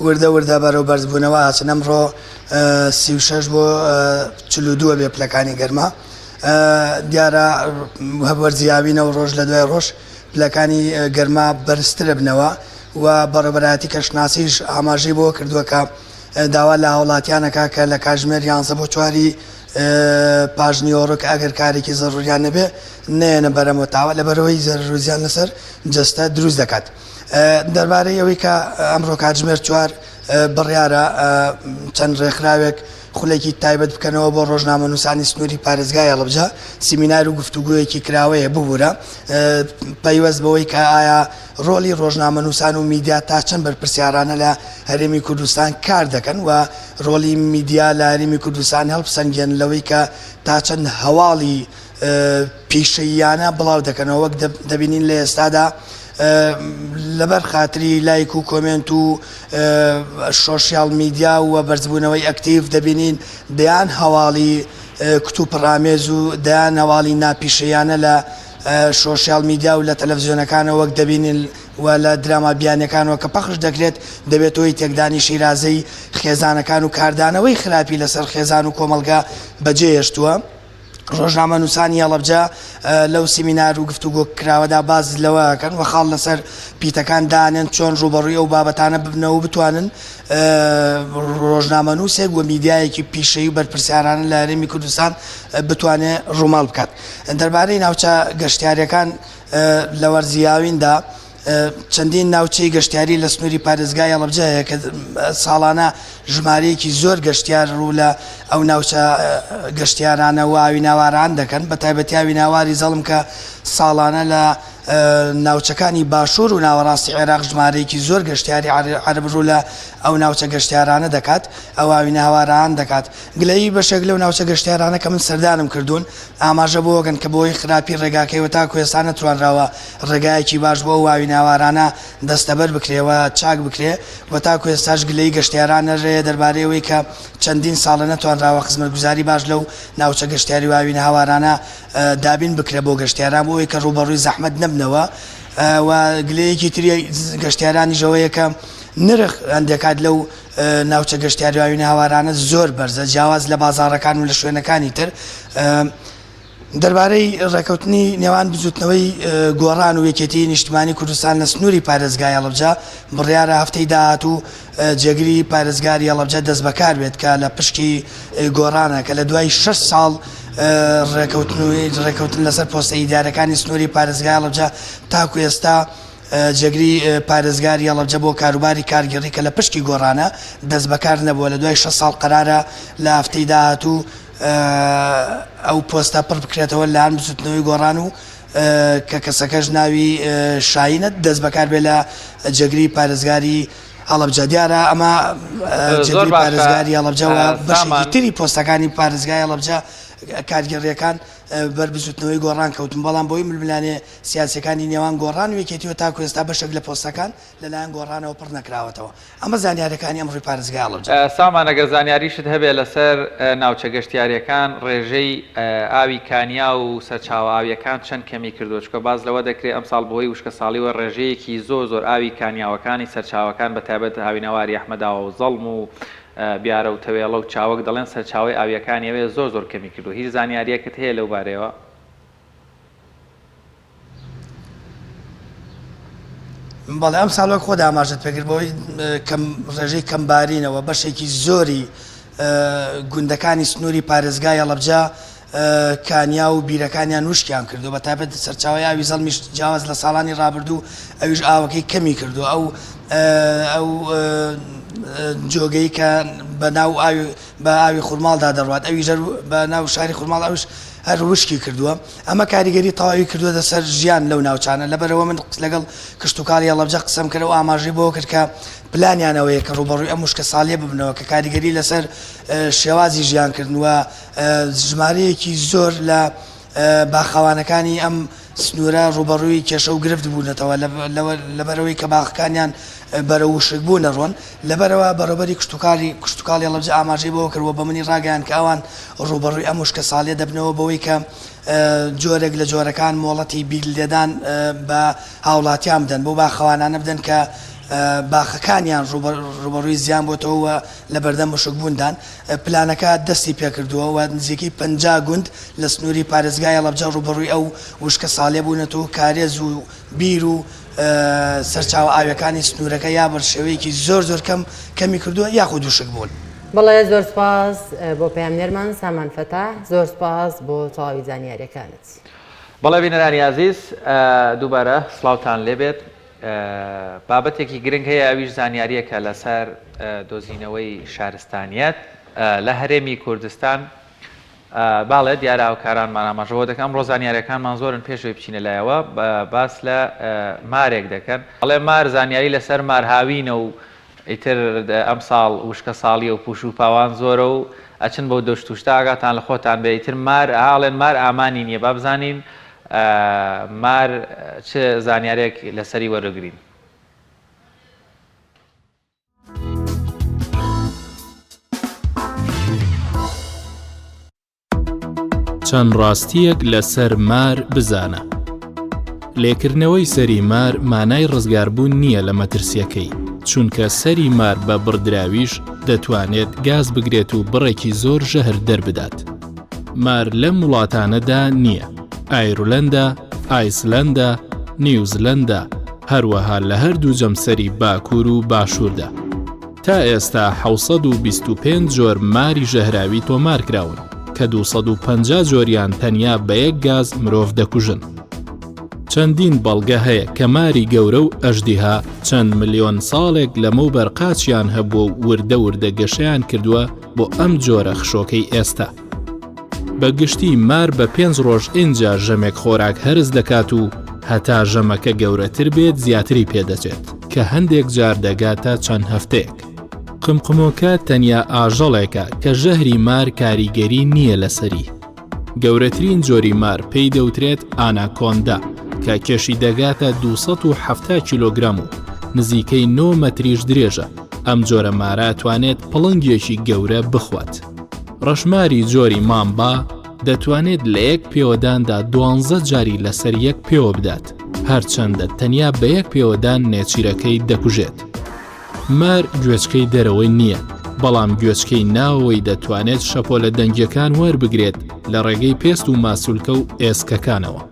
وردە وردە بەرەو بەرزبوونەوە ئاچن ئەمڕۆ 36 بۆ 42 بێ پلەکانی گەرما دیارە وەرزیاوینەوە ڕۆژ لە دوای ڕۆژ پلەکانی گەرما بەرزترە بنەوە و بەڕێبەرایەتی کەشناسیش ئاماژەی بۆ کردووە کە داوا لە هاوڵاتیانەکە کە لە کاتژمێر 11 بۆ 4 پاژنیۆڕک ئەگەر کارێکی زەڕوریان نەبێ نێنە بەرەمەوە تاوە لە بەرەوەی زەرروزیان لەسەر جەستە دروست دەکات دەربارەی ئەوەی کە ئەمڕۆ کاتژمێر 4 بڕیارە چەند ڕێکخراوێک خولێکی تایبەت بکەنەوە بۆ ڕۆژنامە نووسانی سنووری پارێزگای هەڵەبجە سیمینار و گفتوگویەکی کراوەیە ببوورە پەیوەست بەوەی کە ئایا ڕۆلی ڕۆژنامە نووسان و میدیا تا چەند بەرپرسیارانە لە هەرێمی کوردستان کار دەکەن و ڕۆلی میدیا لە هەرێمی کوردستان هەڵپسەنگێن لەوەی کە تا چەند هەواڵی پیشەییانە بڵاو دەکەنەوە وەک دەبینین لە ئێستادا لەبەر خاتری لایک و کۆمنت و سۆشیال میدیا و بەرزبوونەوەی ئەکتیڤ دەبینین دەیان هەواڵی کتوپڕامێز و دەیان هەواڵی ناپیشەیانە لە سۆشیال میدیا و لە تەلەڤیزیۆنەکانەوە وەک دەبینین و لە دراما بیانەکانەوە کە پەخش دەکرێت دەبێتەوەی تێکدانی شیرازەی خێزانەکان و کاردانەوەی خراپی لەسەر خێزان و کۆمەلگا بەجێهێشتووە ڕۆژنامە نووسانی هەڵەبجە لەو سیمینار و گفتوگۆ کراوەدا باز لەوەکەن و خاڵ لەسەر پیتەکان دانێن چۆن ڕوبەڕووی ئەو بابەتانە ببنەوە بتوانن ڕۆژنامە نووسێک و میدیایەکی پیشەی و بەرپرسیارانە لە هەرێمی کوردستان بتوانێت ڕووماڵ بکات دەربارەی ناوچە گەشتیاریەکان لە وەرزیاویندا چەندین ناوچەی گەشتیاری لە سنووری پارێزگای هەڵەبجەیە کە ساڵانە ژمارەیەکی زۆر گەشتیار ڕوو لە ئەو ناوچە گەشتیارانە و ئاویناواران دەکەن بە تایبەتی ئاویناواری زەڵم کە ساڵانە لە ناوچەکانی باشوور و ناوەڕاستی عێراق ژمارەیەکی زۆر گەشتیاری عەرب ڕوو لە ئەو ناوچە گەشتیارانە دەکات ئەو ئاویناواران دەکات گلەیی بەشێک لەو ناوچە گەشتیارانە کە من سەردانم کردوون ئاماژە بۆگەن کە بۆی خراپی ڕێگاکەیەوە تا کوێستان نەتوانراوە ڕێگایەکی باش بۆ ئەو ئاویناوارانە دەستەبەر بکرێەوە چاک بکرێ و تا کوێستاش گلەی گەشتیارانە ڕێ دەربارەیەوەی کە چەندین ساڵە نەتوانراوە خزمەتگوزاری باش لەو ناوچە گەشتیاری و ئاویناوارانە دابین بکرێ بۆ گەشتیاران بۆی کە ڕوبەڕووی زەحمەت نەبنەوە و گلەیەکی تری گەشتیارانی ژەوەیە کە نرخ هەندێکات لەو ناوچە گەشتیاری و ئاویناوارانە زۆر بەرزە جیاواز لە بازاڕەکان و لە شوێنەکانی تر دەربارەی ڕێکەوتنی نێوان بزوتنەوەی گۆڕان و یەکێتی نیشتیمانی کوردستان لە سنووری پارێزگای هەڵەبجە بڕیارە هەفتەی داهاتوو جێگری پارێزگاری هەڵەبجە دەست بەکار بێت کە لە پشکی گۆڕانە کە لە دوای 6 ساڵ ڕێکەوتن لەسەر پۆستە ئیدارەکانی سنووری پارێزگای هەڵەبجە تاکو ئێستا جێگری پارێزگاری هەڵەبجە بۆ کاروباری کارگەڕی کە لە پشکی گۆڕانە دەست بەکار نەبووە لە دوای 6 ساڵ قەرارە لە هەفتەی داهاتوو ئەو پۆستە پڕ بکرێتەوە لە هەن بزوتنەوەی گۆڕان و کە کەسەکەش ناوی شاینت دەست بەکار بێ لە جێگری پارێزگاری هەڵەبجە دیارە ئەمە جێگری پارێزگاری هەڵەبجەوە بەشێکی تری پۆستەکانی پارێزگای هەڵەبجە کارگەڕیەکان بەربزوتنەوەی گۆڕان کەوتن بەڵام بۆی ململانێ سیاسەکانی نێوان گۆڕان و یەکێتیوە تا کوێستا بەشێک لە پۆستەکان لەلایەن گۆڕانەوە پڕ نەکراوەتەوە ئەمە زانیاریەکانی ئەمڕۆی پارێزگای هەڵەبجە سامان ئەگەر زانیاریشت هەبێ لەسەر ناوچە گەشتیاریەکان ڕێژەی ئاوی کانیا و سەرچاوە ئاویەکان چەند کەمی کردو چکە باز لەوە دەکرێت ئەم ساڵ بەهۆی وشکە ساڵیوە ڕێژەیەکی زۆر ئاوی کانیاوەکانی سەرچاوەکان بە تایبەت هاوینەواری ئەحمەداوە و زەڵم و بیارە و تەوێڵە و چاوەک دەڵێن سەرچاوی ئاویەکانیەوێ زۆر کەمی کردو هیچ زانیاریەکەت هەیە لەو بارەیەوە بەڵێ ئەم ساڵۆک خۆدا ئاماژەت پێکرد بۆی ڕێژەی کەمبارینەوە بەشێکی زۆری گوندەکانی سنووری پارێزگای هەڵەبجە کانیا و بیرەکانیان وشکیان کردو بە تایبەت سەرچاوی ئاوی زەڵمیش جیاواز لە ساڵانی ڕابردوو ئەویش ئاوەکەی کەمی کردو ئەو جۆگەی کە بەناو بە ئاوی خورماڵدا دەڕوات ئەوی ژەر بە ناو شاری خورماڵ ئەوش هەر وشکی کردووە ئەمە کاریگەری تەواوی کردووە دەسەر ژیان لەو ناوچانە لەبەرەوە من لەگەڵ کشتتوکاری هەڵەبجە قسەم کرد و ئاماژەی بۆ کرد کە پلانیانەوەیە کە ڕوبەڕووی ئەم مشکە ساڵیە ببنەوە کە کاریگەری لەسەر شێوازی ژیانکردنوە ژمارەیەکی زۆر لە باخەوانەکانی ئەم سنوورە ڕوبەڕووی کێشە و گرفت بوونەتەوە لەبەرەوەی کە باخەکانیان بەرە وشک بوو نەڕۆن لەبەرەوە بەڕێوەبەری کشتتوکاڵی هەڵەبجە ئاماژەی بەوە کردوە بە منی ڕاگەیان کە ئەوان ڕوبەڕووی ئەم مشکە ساڵیە دەبنەوە بەوەی کە جۆرێک لە جۆرەکان مۆڵەتی بیل لێدان بە هاوڵاتیان بدەن بۆ باخەوانانە بدەن کە باخەکانیان ڕوبەڕووی زیان بۆتەوە لە بەردەم مشک بووندان پلانەکە دەستی پێکردووە و نزیکەی 50 گوند لە سنووری پارێزگای هەڵەبجە ڕوبەڕووی ئەو وشکە ساڵێ بوونەتەوە کارێز و بیر و سەرچاوە ئاویەکانی سنوورەکە یا بەرشێوەیەکی زۆر زۆر کەمی کردووە یاخود وشک بوون. بەڵێ زۆر سپاس بۆ پەیامنێرمان سامان فەتاح زۆر سپاس بۆ تەواوی زانیاریەکانت. بەڵێ بینەرانی عەزیز دووبارە سڵاوتان لێبێت. بابەتێکی گرنگ هەیە ئەویش زانیاریەکە لەسەر دۆزینەوەی شارستانیەت لە هەرێمی کوردستان. باڵێ دیارە هاوکارانمان ئاماژەوە دەکەم ڕۆ زانیاریەکانمان زۆرن پێشەوەی بچینە لایەوە باس لە مارێک دەکەن. بەڵێ مار زانیاری لەسەر مارهاوینە و ئیتر ئەم ساڵ وشکە ساڵیە و پوش و پاوان زۆرە و ئەچن بۆ دۆشت و شتاگاتان لە خۆتان بێ ئیتر مار هاڵێن مار ئامانی نییە با بزانین مار چه زانیارێک لەسەری وەرەگرین. چەند ڕاستیەک لەسەر مار بزانە. لێکردنەوەی سەری مار مانای ڕزگاربوون نییە لە مەترسیەکەی، چونکە سەری مار بە بڕدراویش دەتوانێت گاز بگرێت و بڕێکی زۆر ژەهر دەربدات. مار لەم وڵاتانەدا نییە. ئایرلەندە، ئایسلەندە، نیوزلەندە، هەروەها لە هەردوو جەمسەری باکوور و باشووردا. تا ئێستا 725 جۆر ماری ژەهراوی تۆمار کراون کە 250 جۆریان تەنیا بە یەک گاز مرۆڤ دەکوژن. چەندین بەڵگە هەیە کە ماری گەورە و ئەژدیها چەند ملیۆن ساڵێک لەمەوبەر قاچیان هەبووە و وردە وردە گەشەیان کردووە بۆ ئەم جۆرە خشۆکەی ئێستا. بەگشتی مار بە 5 ڕۆژ ئینجا ژەمێک خۆراک هەرز دەکات و هەتا ژەمەکە گەورەتر بێت زیاتری پێدەچێت کە هەندێک جار دەگاتە چەند هەفتەیەک. قمقمۆکە تەنیا ئاژەڵێکە کە ژەهری مار کاریگەری نییە لەسەری. گەورەترین جۆری مار پێی دەوترێت ئاناکۆندا کە کێشی دەگاتە 270 کیلۆگرام و نزیکەی 9 مەتریش درێژە. ئەم جۆرە مارە توانێت پڵنگێکی گەورە بخوات. ڕەشماری جۆری مامبا دەتوانێت لە یەک پێوەداندا 12 جاری لەسەر یەک پێوە بدات، هەرچەندە تەنیا بە یەک پێوەدان نێچیرەکەی دەکوژێت. مار گوێچکەی دەرەوەی نییە، بەڵام گوێچکەی ناوەوەی دەتوانێت شەپۆ لە دەنگەکان وەربگرێت لە ڕێگەی پێست و ماسوولکە و ئێسکەکانەوە.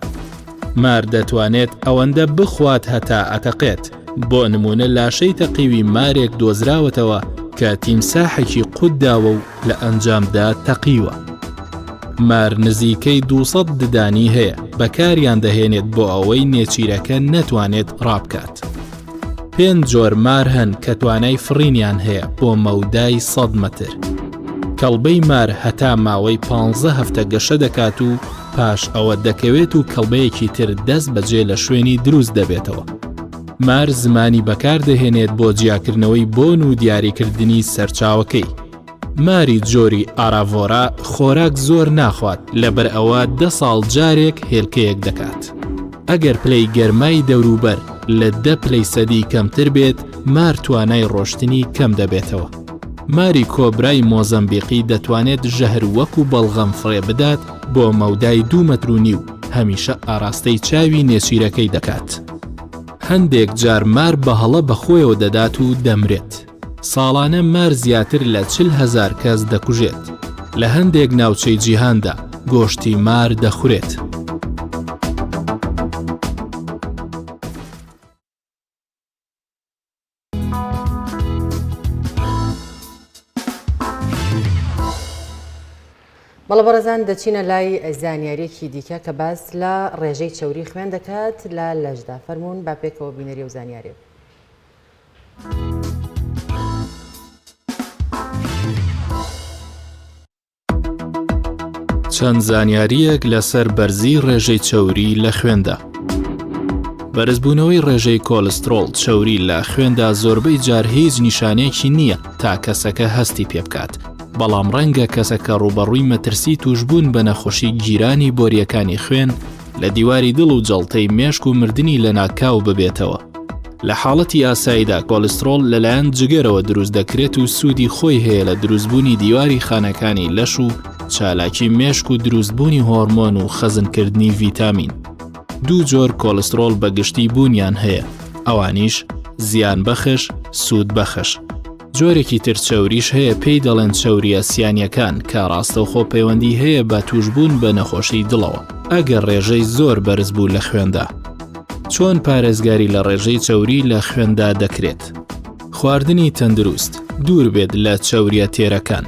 مار دەتوانێت ئەوەندە بخوات هەتا ئەتەقێت. بۆ نمونە لاشەی تەقیوی مارێک دۆزراوەتەوە کە تیمساحێکی قودداوە و لە ئەنجامدا تەقیوە. مار نزیکەی 200 ددانی هەیە بەکاریان دەهێنێت بۆ ئەوەی نێچیرەکە نەتوانێت ڕابکات. 5 جۆر مار هەن کە توانای فڕینیان هەیە بۆ مەودای 100 مەتر. کەڵبەی مار هەتا ماوەی 15 هەفتە گەشە دەکات و پاش ئەوە دەکەوێت و کەڵبەیەکی تر دەست بەجێ لە شوێنی دروست دەبێتەوە. مار زمانی بەکاردەهێنێت بۆ جیاکردنەوەی بۆن و دیاریکردنی سەرچاوەکەی. ماری جۆری ئاراڤۆرا خۆراک زۆر ناخوات لەبەر ئەوە 10 ساڵ جارێک هێلکەیەک دەکات. ئەگەر پلەی گەرمای دەوروبەر لە 10 پلەی سەدی کەمتر بێت مار توانای ڕۆشتنی کەم دەبێتەوە. ماری کۆبرای مۆزەمبیقی دەتوانێت ژەهر وەکو بەڵغەم فڕێ بدات بۆ مەودای 2 مەتر و نیو، هەمیشە ئاراستەی چاوی نێچیرەکەی دەکات. هەندێک جار مار بە هەڵە بەخۆیەوە دەدات و دەمرێت. ساڵانە مار زیاتر لە 40,000 کەس دەکوژێت. لە هەندێک ناوچەی جیهاندا گۆشتی مار دەخورێت. بەڵە بەڕێزان دەچینە لای زانیاریەکی دیکە کە باس لە ڕێژەی چەوری خوێن دەکات لە لەشدا. فەرموون با پێکەوە بینەری و زانیاری. چەند زانیاریەک لەسەر بەرزی ڕێژەی چەوری لە خوێندا. بەرزبوونەوەی ڕێژەی کۆلسترۆڵ چەوری لە خوێندا زۆربەی جار هیچ نیشانەیەکی نییە تا کەسەکە هەستی پێ بکات. بەڵام ڕەنگە کەسەکە ڕوبەڕووی مەترسی توشبوون بە نەخۆشی گیرانی بۆریەکانی خوێن لە دیواری دڵ و جەڵتەی مێشک و مردنی لە ناکاو ببێتەوە. لە حاڵەتی ئاساییدا کۆلسترۆڵ لەلایەن جگەرەوە دروست دەکرێت و سوودی خۆی هەیە لە دروستبوونی دیواری خانەکانی لەش و چالاکی مێشک و دروستبوونی هۆرمۆن و خەزنکردنی ڤیتامین. دوو جۆر کۆلسترۆڵ بەگشتی بوونیان هەیە، ئەوانیش زیان بەخش، سوود بەخش. جۆرێکی تر چەوریش هەیە پێی دەڵێن چەوری ئەسیانیەکان کە ڕاستەوخۆ پەیوەندی هەیە بە توشبوون بە نەخۆشی دڵەوە ئەگەر ڕێژەی زۆر بەرز بوو لە خوێندا. چۆن پارێزگاری لە ڕێژەی چەوری لە خوێندا دەکرێت؟ خواردنی تەندروست، دوور بێت لە چەوریە تێرەکان.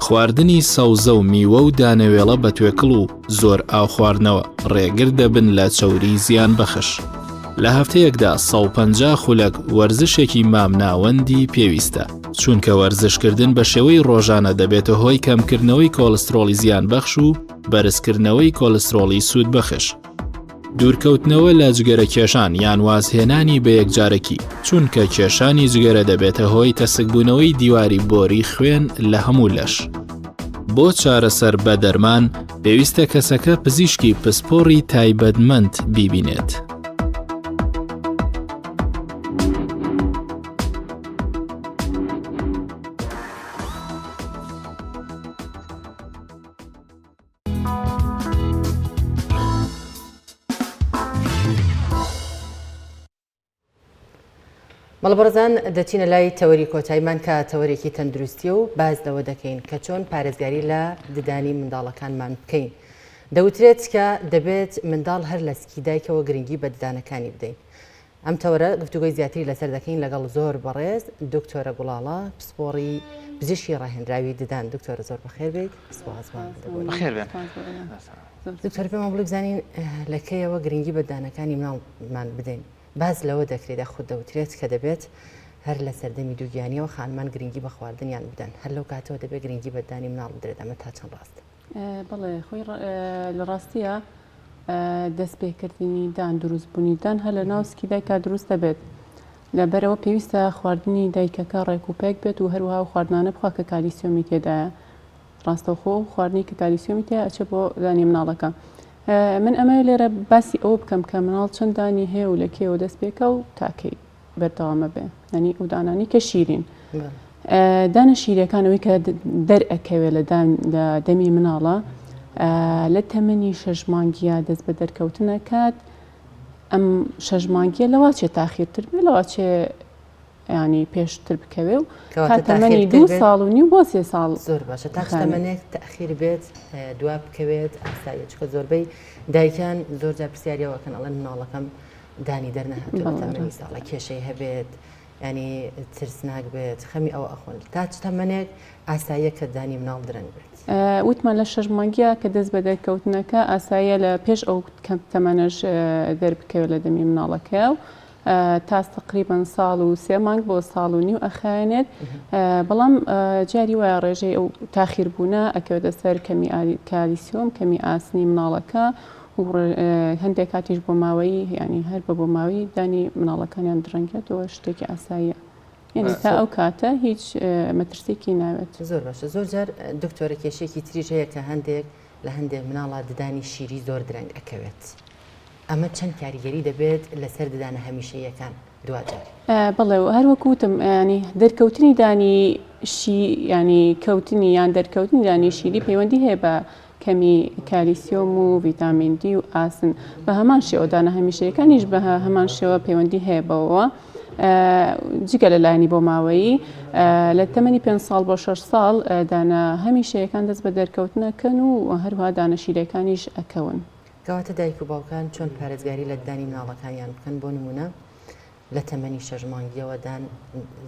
خواردنی سەوزە و میوە و دانەوێڵە بە توێکڵ و زۆر ئاو خواردنەوە ڕێگر دەبن لە چەوری زیان بەخش. لە هەفتەیەکدا 150 خولەک وەرزشێکی مامناوەندی پێویستە، چونکە وەرزشکردن بە شێوەی ڕۆژانە دەبێتە هۆی کەمکردنەوەی کۆلسترۆڵی زیان بەخش و بەرزکردنەوەی کۆلسترۆڵی سوود بەخش. دوورکەوتنەوە لە جگەرە کێشان یان وازهێنانی بە یەکجارەکی، چونکە کێشانی جگەرە دەبێتە هۆی تەسکبوونەوەی دیواری بۆری خوێن لە هەموو لەش. بۆ چارەسەر بە دەرمان پێویستە کەسەکە پزیشکی پسپۆڕی تایبەتمەند بیبینێت. بەڵبەرزان دەچینە لای تەوەری کۆتاییمان کە تەوەرێکی تەندروستی و باز لەوە دەکەین کە چۆن پارێزگاری لە ددانی منداڵەکانمان بکەین. دەوترێت کە دەبێت منداڵ هەر لە سکی دایکەوە گرنگی بە ددانەکانی بدەین. ئەم تەوەرە گفتوگۆی زیاتری لەسەر دەکەین لەگەڵ زۆر بەڕێز دکتۆرە گوڵاڵە پسپۆڕی پزیشکی ڕاهێنراوی ددان. دکتۆرە زۆر بەخێر بێت. بەخێر بێن. دکتۆر پێمان بڵێ بزانین لە کەیەوە گرنگی بە ددانەکانی مناڵمان بدەین. باز لەوە دەکرێت خود دەوترێت کە دەبێت هەر لە سەردەمی دووگیانیەوە خانمان گرنگی بە خواردنیان بدەن، هەر لەو کاتەوە دەبێت گرنگی بەدانی مناڵ بدرێت. ئەمە تا چەند ڕاستە؟ بەڵێ خۆی لە ڕاستیە دەستپێکردنی دان دروستبوونی دان هەر لە ناوسکی دایکا دروست دەبێت. لەبەرەوە پێویستە خواردنی دایکەکە ڕێک و پێک بێت و هەروەها خواردنانە بخوا کە کالیسیۆمی تێدایە. ڕاستەوخۆ خواردنی کە کالیسیۆمی تێ ئەچێت بۆ دانی مناڵەکە. من ئەمە لێرە باسی ئەوە بکەم کە مناڵ چەند دانی هەیە و لە کێوە دەست پێکە و تاکەی بەردەوامە بێ، ینی ئەو دانانی کە شیرین. دانە شیرەکانەوەی کە دەرئەکەوێت لە دەمی مناڵە لە تەمەنی 6 مانگیە دەست بە دەرکەوتنە کات. ئەم 6 مانگیە لەوا چێ تاخیرتر بێ، لەوا چێ ینی پێشتر بکەوێ و تەمەنی 2 ساڵ و نیو بۆ 3 ساڵ زۆر باشە. تا تەمەنێک تەخیر بێت دوا بکەوێت ئاسایی، چکە زۆربەی دایکان زۆر جار پرسیاریەوەکەن ئەڵێن مناڵەکەم دانی دەرنەهاتووە تەمەنی ساڵە کێشەی هەبێت، ینی ترسناک بێت، خەمی ئەوە ئەخۆن تا چ تەمەنێک ئاساییە کە دانی مناڵ درەنگ بێت. وتمان لە 6 مانگیە کە دەست بە دەرکەوتنەکە ئاساییە لە پێش ئەو تەمەنەش دەربکەوێت لە دەمی مناڵەکە و تا تقریبا ساڵ و 3 مانگ بۆ ساڵ و نیو ئەخایەنێت. بەڵام جاری وایە ڕێژەی ئەو تاخیربوونە ئەکەوێتە سەر کەمی کالیسیۆم، کەمی ئاسنی مناڵەکە و هەندێک کاتیش بۆ ماوەی ینی هەر بە بۆ ماوەی دانی مناڵەکانیان درەنگێتەوە شتێکی ئاساییە. یعنی تا ئەو کاتە هیچ مەترسێکی ناوێت. زۆر باشە. زۆر جار دکتۆرە کێشێکی تریژ هەیە کە هەندێک لە هەندێک مناڵە ددانی شیری زۆر درەنگ ئەکەوێت. ئەمە چەند کاریگەری دەبێت لەسەر ددانە هەمیشەیەکان دوجار؟ بەڵێ هەروەکوتم ینی دەرکەوتنی دانی ینی کەوتنی یان دەرکەوتنی دانی شیری پەیوەندی هەیە بە کەمی کالیسیۆم و ڤیتامین دی و ئاسن. بە هەمان شێوە دانە هەمیشەیەکانیش بە هەمان شێوە پەیوەندی هەیە بەوە جگە لە لایەنی بۆ ماوەیی لە تەمەنی 5 ساڵ بۆ 6 ساڵ دانە هەمیشەیەکان دەست بە دەرکەوتنەکەن و هەروها دانە شیرەکانیش ئەکەون. کەواتە دایک و باوکان چۆن پارێزگاری لە دانی مناڵەکانیان بکەن؟ بۆ نمونە لە تەمەنی 6 مانگیەوە دان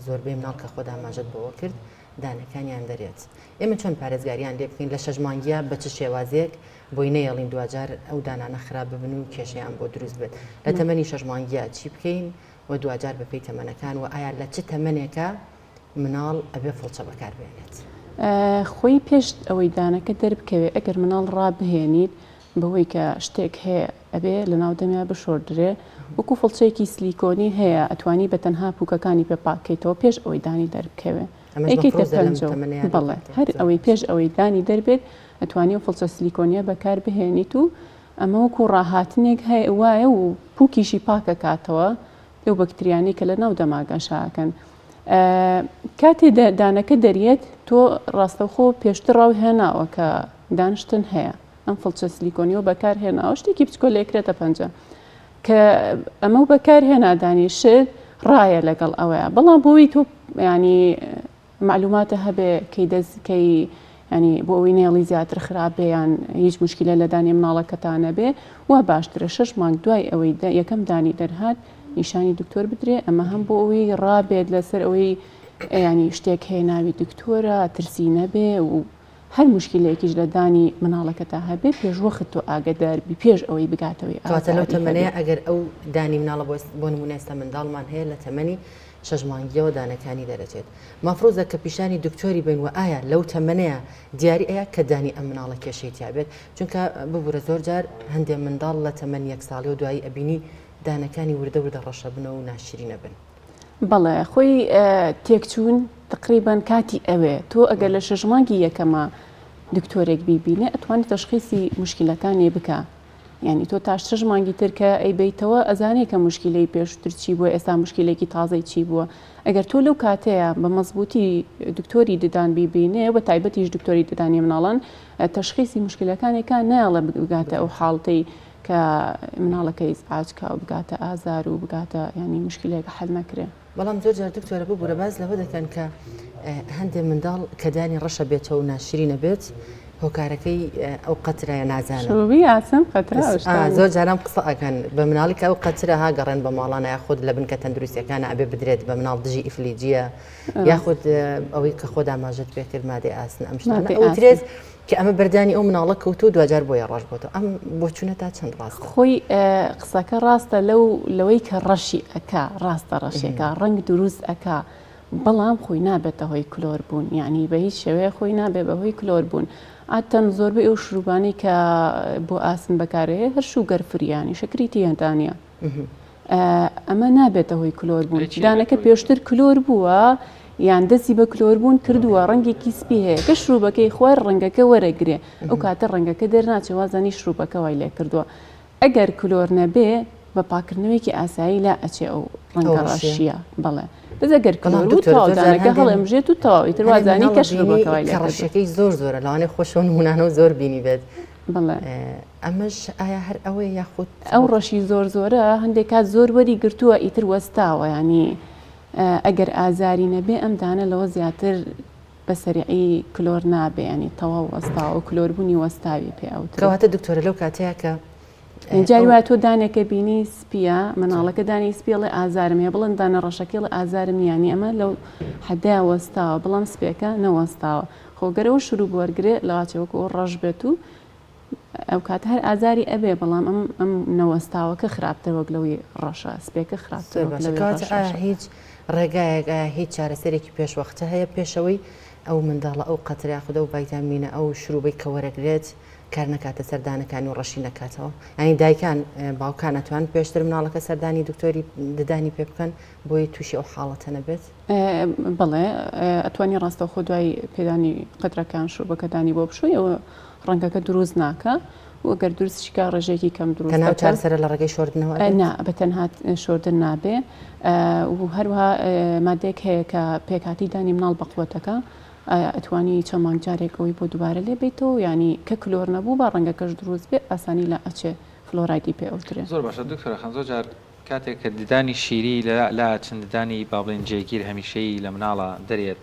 زۆربەی مناڵ کە خۆ داماژەت بۆەوە کرد دانەکانیان دەرێت. ئێمە چۆن پارێزگاریان لێ بکەین لە 6 مانگیە بە چ شێوازێک بۆی نەیەڵین دوجار ئەو دانانە خراپ ببن و کێشەیان بۆ دروست بێت؟ لە تەمەنی 6 مانگیە چی بکەین و دوجار بەپێی تەمەنەکان و ئایا لە چ تەمەنێکە مناڵ ئەبێ فڵچە بەکاربێنێت؟ خۆی پێش ئەوەی دانەکە دەربکەوێت ئەگەر مناڵ ڕابهێنیت بەوەی کە شتێک هەیە ئەبێ لە ناو دەمیا بشۆردرێ وەکو فڵچەیەکی سلیکۆنی هەیە ئەتوانی بە تەنها پوکەکانی پێپاکەیتەوە پێش ئەوەی دانی دەربکەوێت بەڵێ هەر ئەوەی پێش ئەوەی دانی دەربێت ئەتوانی و فڵچە سلیکۆنیە بەکار بهێنیت و ئەمە وەکو ڕاهاتنێک هەیە وایە و پوکیشی پاکە کاتەوە لەو بەکتریانی کە لە ناو دەماگەشاکەن. کاتێ دانەکە دەریێت تۆ ڕاستەوخۆ پێشتر ڕاو هێناوە کە دانیشتن هەیە ئەم فڵچە سلیکۆنیەوە بەکار هێناوە شتێکی بچکۆ لێکرێتە پەنجە کە ئەمە بەکار هێنا دانیشت ڕایە لەگەڵ ئەوەیە بەڵام بۆی تۆ ینی معلوماتە هەبێ کەی ینی بۆ ئەوەی نێڵی زیاتر خراپێیان هیچ مشکلە لە دانی مناڵەکەتانە بێ وا باشترە 6 مانگ دوای ئەوەی یەکەم دانی دەرهات نیشانی دکتۆر بدرێ ئەمە هەم بۆ ئەوەی ڕابێت لەسەر ئەوەی ینی شتێک هەیە ناوی دکتۆرە ترسی نەبێ و هەر مشکلەیەکیش لە دانی مناڵەکەتا هەبێ پێشوەخت تۆ ئاگداربی پێش ئەوەی بگاتەوەی کاتە لەو تەمەنەیە ئەگەر ئەو دانی مناڵە بۆ نمونەستە منداڵمان هەیە لە تەمەنی 6 مانگیەوە دانەکانی دەرەچێت مافرۆزە کە پیشانی دکتۆری بین و ئایا لەو تەمەنەیە دیاری ئەیە کە دانی ئەم مناڵە کێشەی تیابێت چونکە ببوورە زۆر جار هەندێک منداڵ لە تەمەنی 1 ساڵی و دوایی ئەبینی دانەکانی وردە ڕەشە بنەوە و ناشرینە بن. بەڵێ خۆی تێکچوون تقریبان کاتی ئەوێ تۆ ئەگەر لە 6 مانگی یەکەمە دکتۆرێک بیبینێ ئەتوانێت تەشخیصی مشکلەکانی بکە. یعنی تۆ تا 6 مانگی ترکە ئەی بیتەوە ئەزانێت کە مشکلەی پێشتر چی بووە ئێستا مشکلێکی تازەی چی بووە. ئەگەر تۆ لەو کاتەیە بە مەزبوطی دکتۆری ددان بیبینێ بە تایبەتیش دکتۆری ددانی مناڵان تەشخیصی مشکلەکانێکە نایڵە بگاتە ئەو حاڵتەی کە مناڵەکە ئیزعاجکە و بگاتە ئازار و بگاتە ینی مشکلێکە حەل نەکرێ. بەڵام زۆر جار دکتۆرە ببوورە باز لەوە دەکەن کە هەندێک منداڵ کە دانی ڕەشە بێتەوە و ناشرینە بێت هۆکارەکەی ئەو قەترایە نازانە زۆر جارام قسە ئەکەن بە مناڵی کە ئەو قەترە ها گەڕێن بە ماڵانە یاخود لە بنکە تەندروستیەکانە ئەبێ بدرێت بە مناڵ دژی ئیفلیجیە یاخود ئەوەی کە خۆ داماژت پێکرد مادەی ئاسن ئەم شتانە ئەو درێت کە ئەمە بەردانی ئەو مناڵە کەوتو دوجار بۆیە ڕژ بۆتەوە ئەم بۆ چونە تا چەند ڕاست خۆی قسەکە ڕاستە لەوەی کە ڕەشی ئەکا ڕاستە ڕەشێکە ڕنگ دروست ئەکا بەڵام خۆی نابێتە هۆی کلۆر بوون یعنی بە هیچ شێوەیە خۆی نابێت بە هۆی کلۆر بوون ئاتەن زۆربەی ئەو شروبانی کە بۆ ئاسن بەکارەیە هەر شوگەر فریانی شەکریتی هەندانە ئەمە نابێتە هۆی کلۆر بوون دانەکە پێشتر کلۆر بووە یان دەستی بە کلۆر بوون کردووە ڕەنگێکی سپی هەیە کە شروبەکەی خوار ڕەنگەکە وەرەگرێ ئەو کاتە ڕەنگەکە دەرناچێ وازانی شروبەکە وای لێ کردووە ئەگەر کلۆر نەبێ بە پاکردنەوەیکی ئاسایی لا ئەچێ ئەو ڕەنگە ڕەشیە بەڵێ بەزەگەر کلۆر و تاوانەکە هەڵێمژێت و تەواوی تر وازانی کە شروبەکەوای لێ ڕەشەکەی زۆر زۆرە لەوانێ خۆشەوە نمونانە و زۆر بینی بێت بڵێ ئەمەش ئایا هەر ئەوەی یاخود ئەو ڕەشی زۆر زۆرە هەندێک کات زۆر وەری گرتووە ئیتر وەستاوە ینی ئەگەر ئازاری نەبێ ئەم دانە لەوە زیاتر بەسەریعی کلۆر نابێ ینی تەواو وەستاوە و کلۆربوونی وەستاوی پێ ئەوتر کەواتە دکتۆرە لەو کاتەیە کە جاری وایە تۆ دانێکە بینی سپیە مناڵەکە دانی سپیڵێ ئازارم هەیە بڵند دانە ڕەشەکەڵ ئازارم نیانی ئەمە لەو حەدای وەستاوە بەڵام سپێکە نەوەستاوە خۆگەرەوە شروع وەرگێ لەواچەوەکە ئەو ڕەش بێت و ئەو کات هەر ئازاری ئەبێ بەڵام ئەم نەوەستاوەکە خراپتر وەک لەوەی ڕەشە سپێکە خراپتر هیچ ڕێگایەک هیچ چارەسەرێکی پێشوەختە هەیە پێشەوەی ئەو منداڵە ئەو قەتریا خودە و ڤایتامینە ئەو شروبەی کە وەرەگرێت کار نکاتە سەردانەکانی و ڕەشی نکاتەوە ینی دایکان باوکان ئەتوان پێشتر مناڵەکە سەردانی دکتۆری ددانی پێ بکەن بۆی تووشی ئەو حاڵەتە نەبێت بڵێ ئەتوانی ڕاستە خۆ دوای پێدانی قەترەکان شروبەکەدانی بۆ بشوی ئەوە ڕەنگەکە دروست ناکە وەگەر دروستشکا ڕێژێکی کەم دروست چارەسەرە لە ڕێگەی شۆردنەوە بە تەنها شۆردن نابێ و هەروەها مادێک هەیە کە پێکاتی دانی مناڵ بەقوتەکە ئەتوانی چەند مانگجارێکەوەی بۆ دووبارە لێ بیتەوە ینی کە کلۆر نەبوو با ڕەنگەکەش دروست بێ ئاسانی لە ئەچێ فلۆرایدی پێ ئەوترێ زۆر باشە دکتۆرە خان زۆر جار کاتێک کە ددانی شیری لا چەنددانی با بڵێن جێگیر هەمیشەی لە مناڵە دەرێت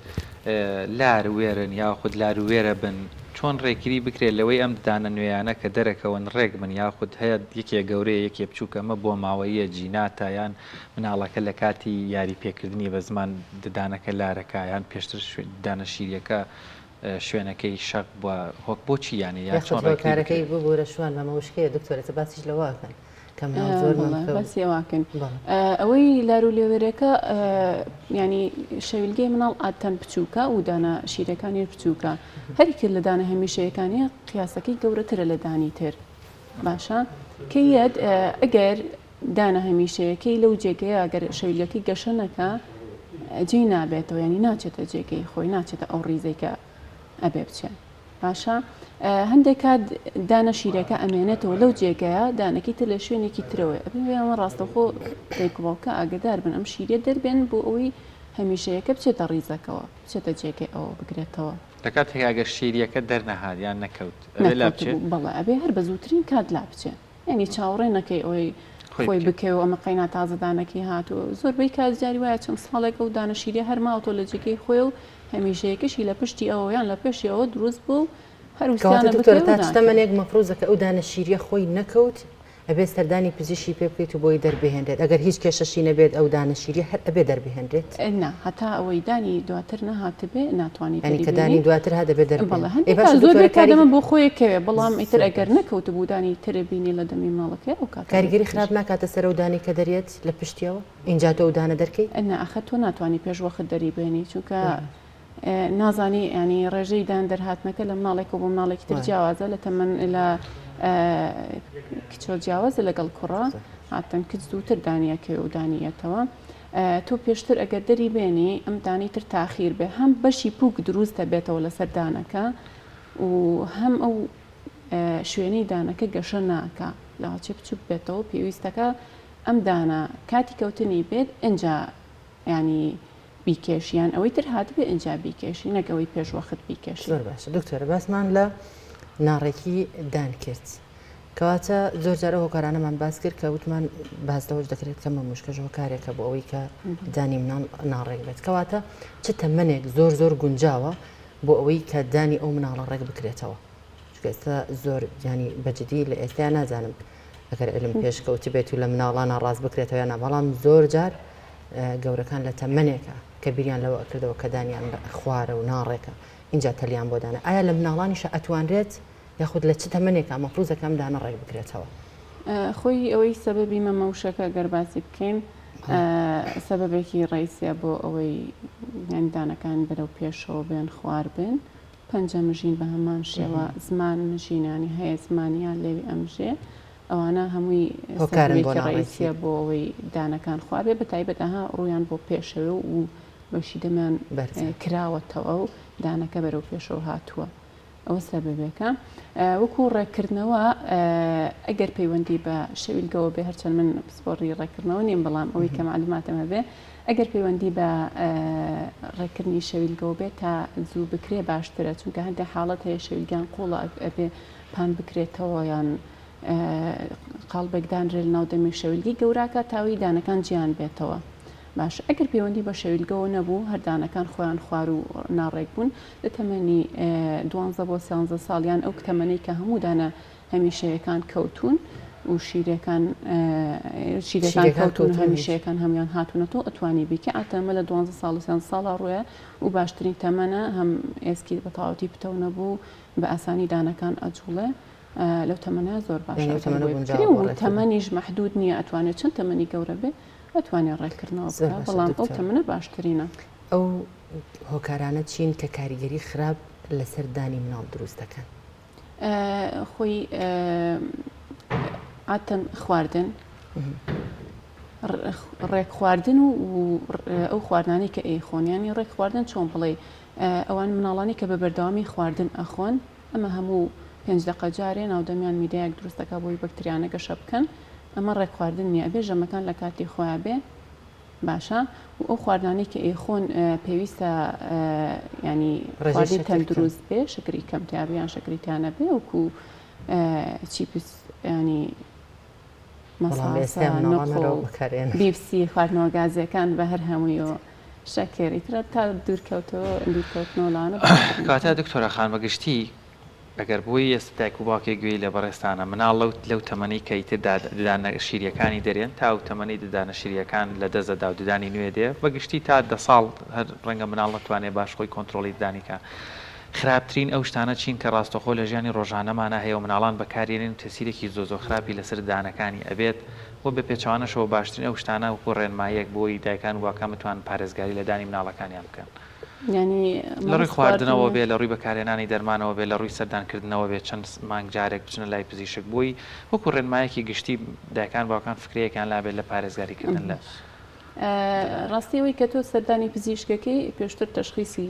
لار وێرن یاخود لار وێرە بن چۆن ڕێگیری بکرێت لەوەی ئەم دانە نوێیانە کە دەرەکەون ڕێک من یاخود هەیە یەکێ گەورەیە یەکێ بچووکەمە بۆ ماوەیە جیناتە یان مناڵەکە لە کاتی یاری پێکردنی بە زمان ددانەکە لارەکە یان پێشتر دانە شیریەکە شوێنەکەی شەق بووە هۆک بۆچی یانی یا چۆن کارەکەی ببوورە شوان بە مەوشکەیە دکتۆرێتە باسیش لەواکەن بەسی ئەواکەن ئەوەی لارو لێوێرەکە ینی شەویلگەی مناڵ ئاتەن بچووکە و دانا شیرەکانی بچووکە هەری کرد لە دانە هەمیشەیەکانی قیاسەکەی گەورەترە لە دانی تر باشە کەیەت ئەگەر دانە هەمیشەیەکەی لەو جێگەیە ئەگەر شەویلەکەی گەشەنەکە جێ نابێتەوە ینی ناچێتە جێگەی خۆی ناچێتە ئەو ڕیزێکە ئەبێ بچێت باشە هەندێک کات دانە شیرەکە ئەمێنێتەوە لەو جێگەیە دانەکەی تر لە شوێنێکی ترەوە ئەمە ڕاستەخۆ دەیکڵۆکە ئاگدار بن ئەم شیرە دەربێن بۆ ئەوەی هەمیشەیەکە بچێتە ڕیزەکەەوە بچێتە جێگەی ئەوە بگرێتەوە دەکات هەیەگەر شیریەکە دەرنەهات یان نەکەوت بەڵێ ئەبێ هەر بە زووترین کات لا بچێت ینی چاوەڕێ نەکەی ئەوەی خۆی بکەوە ئەمە قەینا تازەدانەکەی هاتووە زۆربەی کاتجاری وایە چەند ساڵێکە و دانەشیری هەرماوتۆ لە جێگەی خۆی و هەمیشەیەکەشی لە پشتی ئەوەیان لە پێشی ئەوە دروست بوو تەمەنێک مەفروزەکە ئەو دانەشیریە خۆی نەکەوت ئەبێ سەردانی پزیشی پێ بکەیت و بۆی دەربهێنرێت ئەگەر هیچ کێشەشی نەبێت ئەو دانەشیری هەر ئەبێ دەربهێنرێت نا هەتا ئەوەی دانی دواتر نەهات بێ ناتوانانی کە دانی دواتر ها دەبێت زۆرمە بۆ خۆیەکەوێ بەڵام ئیتر ئەگەر نەکەوت بوو دانی ترە بینی لە دەمی ماڵەکە ئەو کاریگەری خراپ ناکاتە سەر ئەو دانی کە دەرێت لە پشتیەوە اینجا تۆ ئەو دانە دەرکەی ئەنا ئەخە تۆ ناتوانانی پێشوەخت دەری بێنی چونکە نازانی ینی ڕێژەی دان دەرهاتنەکە لە مناڵێک و بۆ مناڵێکی تر جیاوازە لە تەمەن لە کچۆ جیاوازە لەگەڵ کوڕە هاتن کچ دووتر دانیەکە و دانیەتەوە تۆ پێشتر ئەگەر دەری بێنی ئەم دانی تر تاخیر بێ هەم بەشی پوک دروستە بێتەوە لە سەردانەکە و هەم ئەو شوێنەی دانەکە گەشە ناکە لاچێ بچوب بێتەوە پێویستەکە ئەم دانە کاتی کەوتنی بێت ئەجا ینی بیکێشیان ئەوەی تر هات بێ ئەجا بیکێشی نەگەوەی پێشوەخت بیکێش زۆر باشە دکتۆرە باسمان لە ناڕێکی دان کرد کەواتە زۆر جارە هۆکارانەمان باس کرد کە وتمان باس دەوەش دەکرێت کە مەموشکەژەوە کارێکە بۆ ئەوەی کە دانی مناڵ ناڕێک بێت کەواتە چ تەمەنێک زۆر گونجاوە بۆ ئەوەی کە دانی ئەو مناڵە ڕێک بکرێتەوە ئێستا زۆر ینی بەجددی لە ئێستا نازانم ئەگەر علم پێشکەوتی بێت و لە مناڵانە ڕاست بکرێتەوە یانە بەڵام زۆر جار گەورەکان لە تەمەنێکە کە بیریان لەوە کردەوە کە دانیان خوارە و ناڕێکە اینجا تەلیان بۆ دانە ئایا لە مناڵانیشە ئەتوانرێت یاخود لە چ تەمەنێکە مەفروزەکەم دانە ڕێک بکرێتەوە خۆی ئەوەی سەبەبی مەمەوشەکە گەرباسی بکەین سەبەبێکی ڕیسە بۆ ئەوەی دانەکان بەرەو پێشەوە بێن خوار بن پەنجە مژین بە هەمان شێوە زمان مژینانی هەیە زمانیان لێوی ئەمژێ ئەوانە هەمووی ڕیسە بۆ ئەوەی دانەکان خوار بێ بەتایبەتەها ڕویان بۆ پێشەوە و بەشی دەمان کراوەتەوە و دانەکە بەرەو پێشەوە هاتووە ئەوە سەبەبێکە وەکو ڕێکردنەوە ئەگەر پەیوەندی بە شەویلگەوە بێ هەرچەند من پسپۆڕی ڕێکردنەوە نیم بەڵام ئەوەی کە معلوماتەمە بێ ئەگەر پەیوەندی بە ڕێکردنی شەویلگەوە بێت تا زوو بکرێ باشترە چونکە هەندێک حاڵەت هەیە شەویلگیان قوڵە ئەبێ پان بکرێتەوە یان قاڵبێکدانرێ لە ناو دەمی شەویلگی گەوراکە تاوی دانەکان گیان بێتەوە باش ئەگەر پەیوەندی بە شەویلگەوە نەبوو هەردانەکان خۆیان خوار و ناڕێک بوون لە تەمەنی 12 بۆ 13 ساڵیان ئەو تەمەنەی کە هەموو دانە هەمیشەیەکان کەوتون و شیرەکان کەوتون هەمیشەیەکان هەمیان هاتوونەتەوە ئەتوانی بیکە ئاتەمە لە 12 ساڵ و 3 ساڵا ڕووە و باشترین تەمەنە هەم ئێسکی بە تەواوەتی پتە نەبوو بە ئاسانی دانەکان ئەجوڵێ لەو تەمەنە زۆر باشە تەمەنیش مەحدود نییە ئەتوانێت چەند تەمەنی گەورە بێ ئەتوانێت ڕێکردنەوە بەڵام ئەو تەمەنە باشترینە ئەو هۆکارانە چین کە کاریگەری خراپ لەسەر دانی مناڵ دروست دەکەن خۆی ئاتەن خواردن ڕێک خواردن و ئەو خواردنانی کە ئەیخۆنیانی ڕێک خواردن چۆن بڵێ ئەوان مناڵانی کە بە بەردەوامی خواردن ئەخۆن ئەمە هەموو 5 دقە جارێ ناودەمیان میدایەک دروستەکە بۆی بەکتریانە گەشە بکەن ئەمە ڕێک خواردن نییە ئەبێ ژەمەکان لە کاتی خۆیان بێ باشە و ئەو خواردنانی کە ئەیخۆن پێویستە ینی خواردنی تەندروست بێ شکری کەمتیابیان شکریتیانە بێ وەکو چیپس ینی بیفسی خواردنەوە گازیەکان بە هەر هەموویەوە شەکێری ترە تا دوورکەوتنەوەڵانە کاتە دکتۆرە خان بەگشتی ئەگەر بۆی ئێستا دایک و باوکێ گوێی لە بەڕێستانە مناڵ لەو تەمەنی کەیتر ددانە شیریەکانی دەرێن تا و تەمەنی ددانە شیریەکان لە دەزەدا و ددانی نوێ دێ بەگشتی تا 10 ساڵ هەر ڕەنگە مناڵ نەتوانێت باش خۆی کۆنتترۆلی دانیکە خراپترین ئەو شتانە چین کە ڕاستەخۆ لە ژیانی ڕۆژانەمانە هەیە و مناڵان بەکارێنن و تەسیرێکی زۆ خراپی لەسەر دانەکانی ئەبێت و بە پێچوانەشەوە باشترین ئەو شتانە وەکو ڕێنمایەک بۆی دایکان و باوکان بتوان پارێزگاری لە دانی مناڵەکانیان بکەن. ینی لە ڕووی خواردنەوە بێ لە ڕووی بەکارێنانی دەرمانەوە بێ لە ڕووی سەردانکردنەوە بێت چەند مانگ جارێک بچنە لای پزیشک بووی وەکو ڕێنمایەکی گشتی دایکان باوکان فکرەیەکیان لابێت لە پارێزگاریکردن لە ڕاستیەوەی کە تۆ سەردانی پزیشکەکەی پێشتر تەشخیصی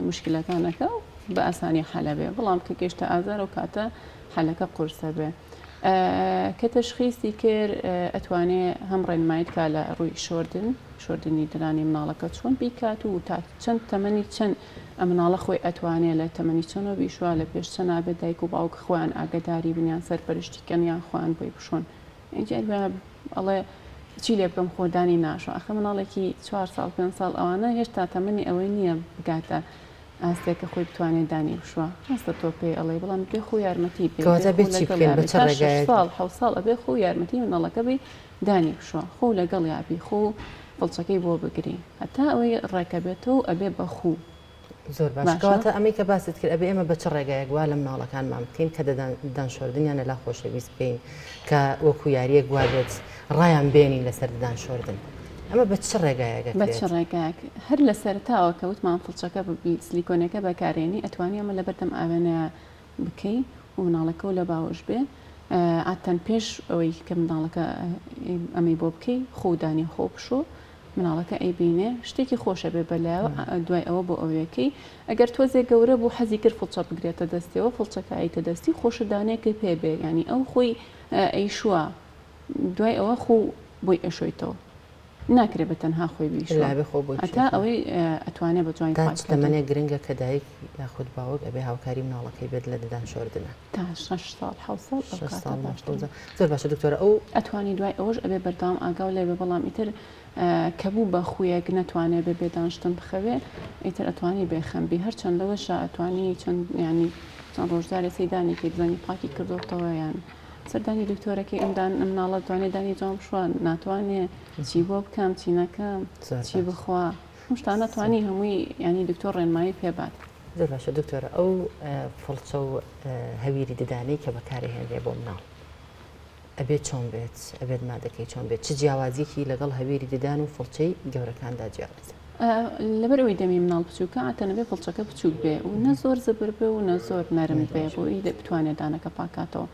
مشکلەکانەکە بە ئاسانی حەلە بێ بەڵام کە گەشتە ئازار و کاتە حەلەکە قورسە بێ کە تەشخیصی کرد ئەتوانێت هەم ڕێنمایت کا لە ڕووی شۆردنی دەرانی مناڵەکە چۆن بیکات و تا چەند تەمەنی چەند ئەم مناڵە خۆی ئەتوانێت لە تەمەنی چەندەوە بیشوە لە پێش چەند نابێت دایک و باوک خۆیان ئاگداری بنیان سەرپەرشتیکەن یان خۆیان بۆی بشۆن ئەجار ئەڵێ چی لێ بکەم خۆدانی ناشۆ ئەخە مناڵێکی 4 ساڵ 5 ساڵ ئەوانە هێشتا تەمەنی ئەوەی نییە بگاتە ئاستێکە خۆی بتوانێت دانی بشوە هەستە تۆ پێی ئەڵێ بەڵام بێ خۆ یارمەتی ساڵ ئەبێ خۆ یارمەتی مناڵەکە بی دانی بشوە خۆ لەگەڵ یابی خۆ فڵچەکەی بۆ بگری هەتا ئەوەی ڕێکە بێتەوە ئەبێ بەخوو زۆر باشکەواتە ئەمەی کە باست کرد ئەبێ ئێمە بە چ ڕێگایەک وا لە مناڵەکانمان بکەین کە دانشۆردنیانە لا خۆشەویست بکەین کە وەکو یاریەک وا بێت ڕایان بێنین لەسەر دانشۆردن ئەمە بە چ ڕێگایەکە بە چ ڕێگایەک هەر لە سەرتاوە کە وتمان فڵچەکە سلیکۆنەکە بەکارێنی ئەتوانی ئەمە لە بەردەم ئاوێنەیە بکەی و مناڵەکە و لە باوەش بێ ئاتەن پێش ئەوەی کە مناڵەکە ئەمەی بۆ بکەی خۆدانی خۆ بشۆ مناڵەکە ئەیبینێ شتێکی خۆشە بێ بەلایەوە دوای ئەوە بۆ ئەوەکەی ئەگەر تۆزێک گەورە بوو حەزی کرد فڵچە بگرێتە دەستیەوە فڵچەکە ئەیتە دەستی خۆشەدانەیەکی پێ بێ ینی ئەو خۆی ئەیشووە دوای ئەوە خۆ بۆی ئەشۆیتەوە ناکرێت بە تەنها خۆی بیشتا ئەوەی ئەتوانێت بە جوان تەمەنێک گرنگە کە دایک یاخود باوک ئەبێ هاوکاری مناڵەکەی بێت لە دانشۆردنە تا 6 ساڵ 7 ساڵ زۆر باشە دکتۆرە ئەو ئەتوانی دوای ئەوەش ئەبێ بەردام ئاگاو لێ بێ بەڵام ئیتر کەبوو بە خویەک نەتوانێت بێ بێدانشتن بخەوێ ئیتر ئەتوانی بێخەمبی هەرچەند لەوەشە ئەتوانی چەند ینی چەند ڕۆژدارە سەیدانێکی بزانانی پاکی کردوتەوە یان سەردانی دکتۆرەکەی ئەمدان ئەمناڵە توانێت دانی جام شوان ناتوانێت چی بۆ بکەم چی نەکەم چی بخوا شتانە توانی هەمووی ینی دکتۆر ڕێنمایی پێبات زۆر باشە دکتۆرە ئەو فڵچە و هەویری ددانەی کە بەکارهێنرێ بۆ مناڵ ئەبێت چۆن بێت ئەبێت مادەکەی چۆن بێت چ جیاوازیەکی لەگەڵ هەویری ددان و فڵچەی گەورەکاندا جیاوازە لەبەرەوەی دەمی مناڵ بچووکە ئاتەنەبێ فڵچەکە بچووک بێ و نە زۆر زبر بێ و نە زۆر نەرم بێ بۆی بتوانێت دانەکە پاکاتەوە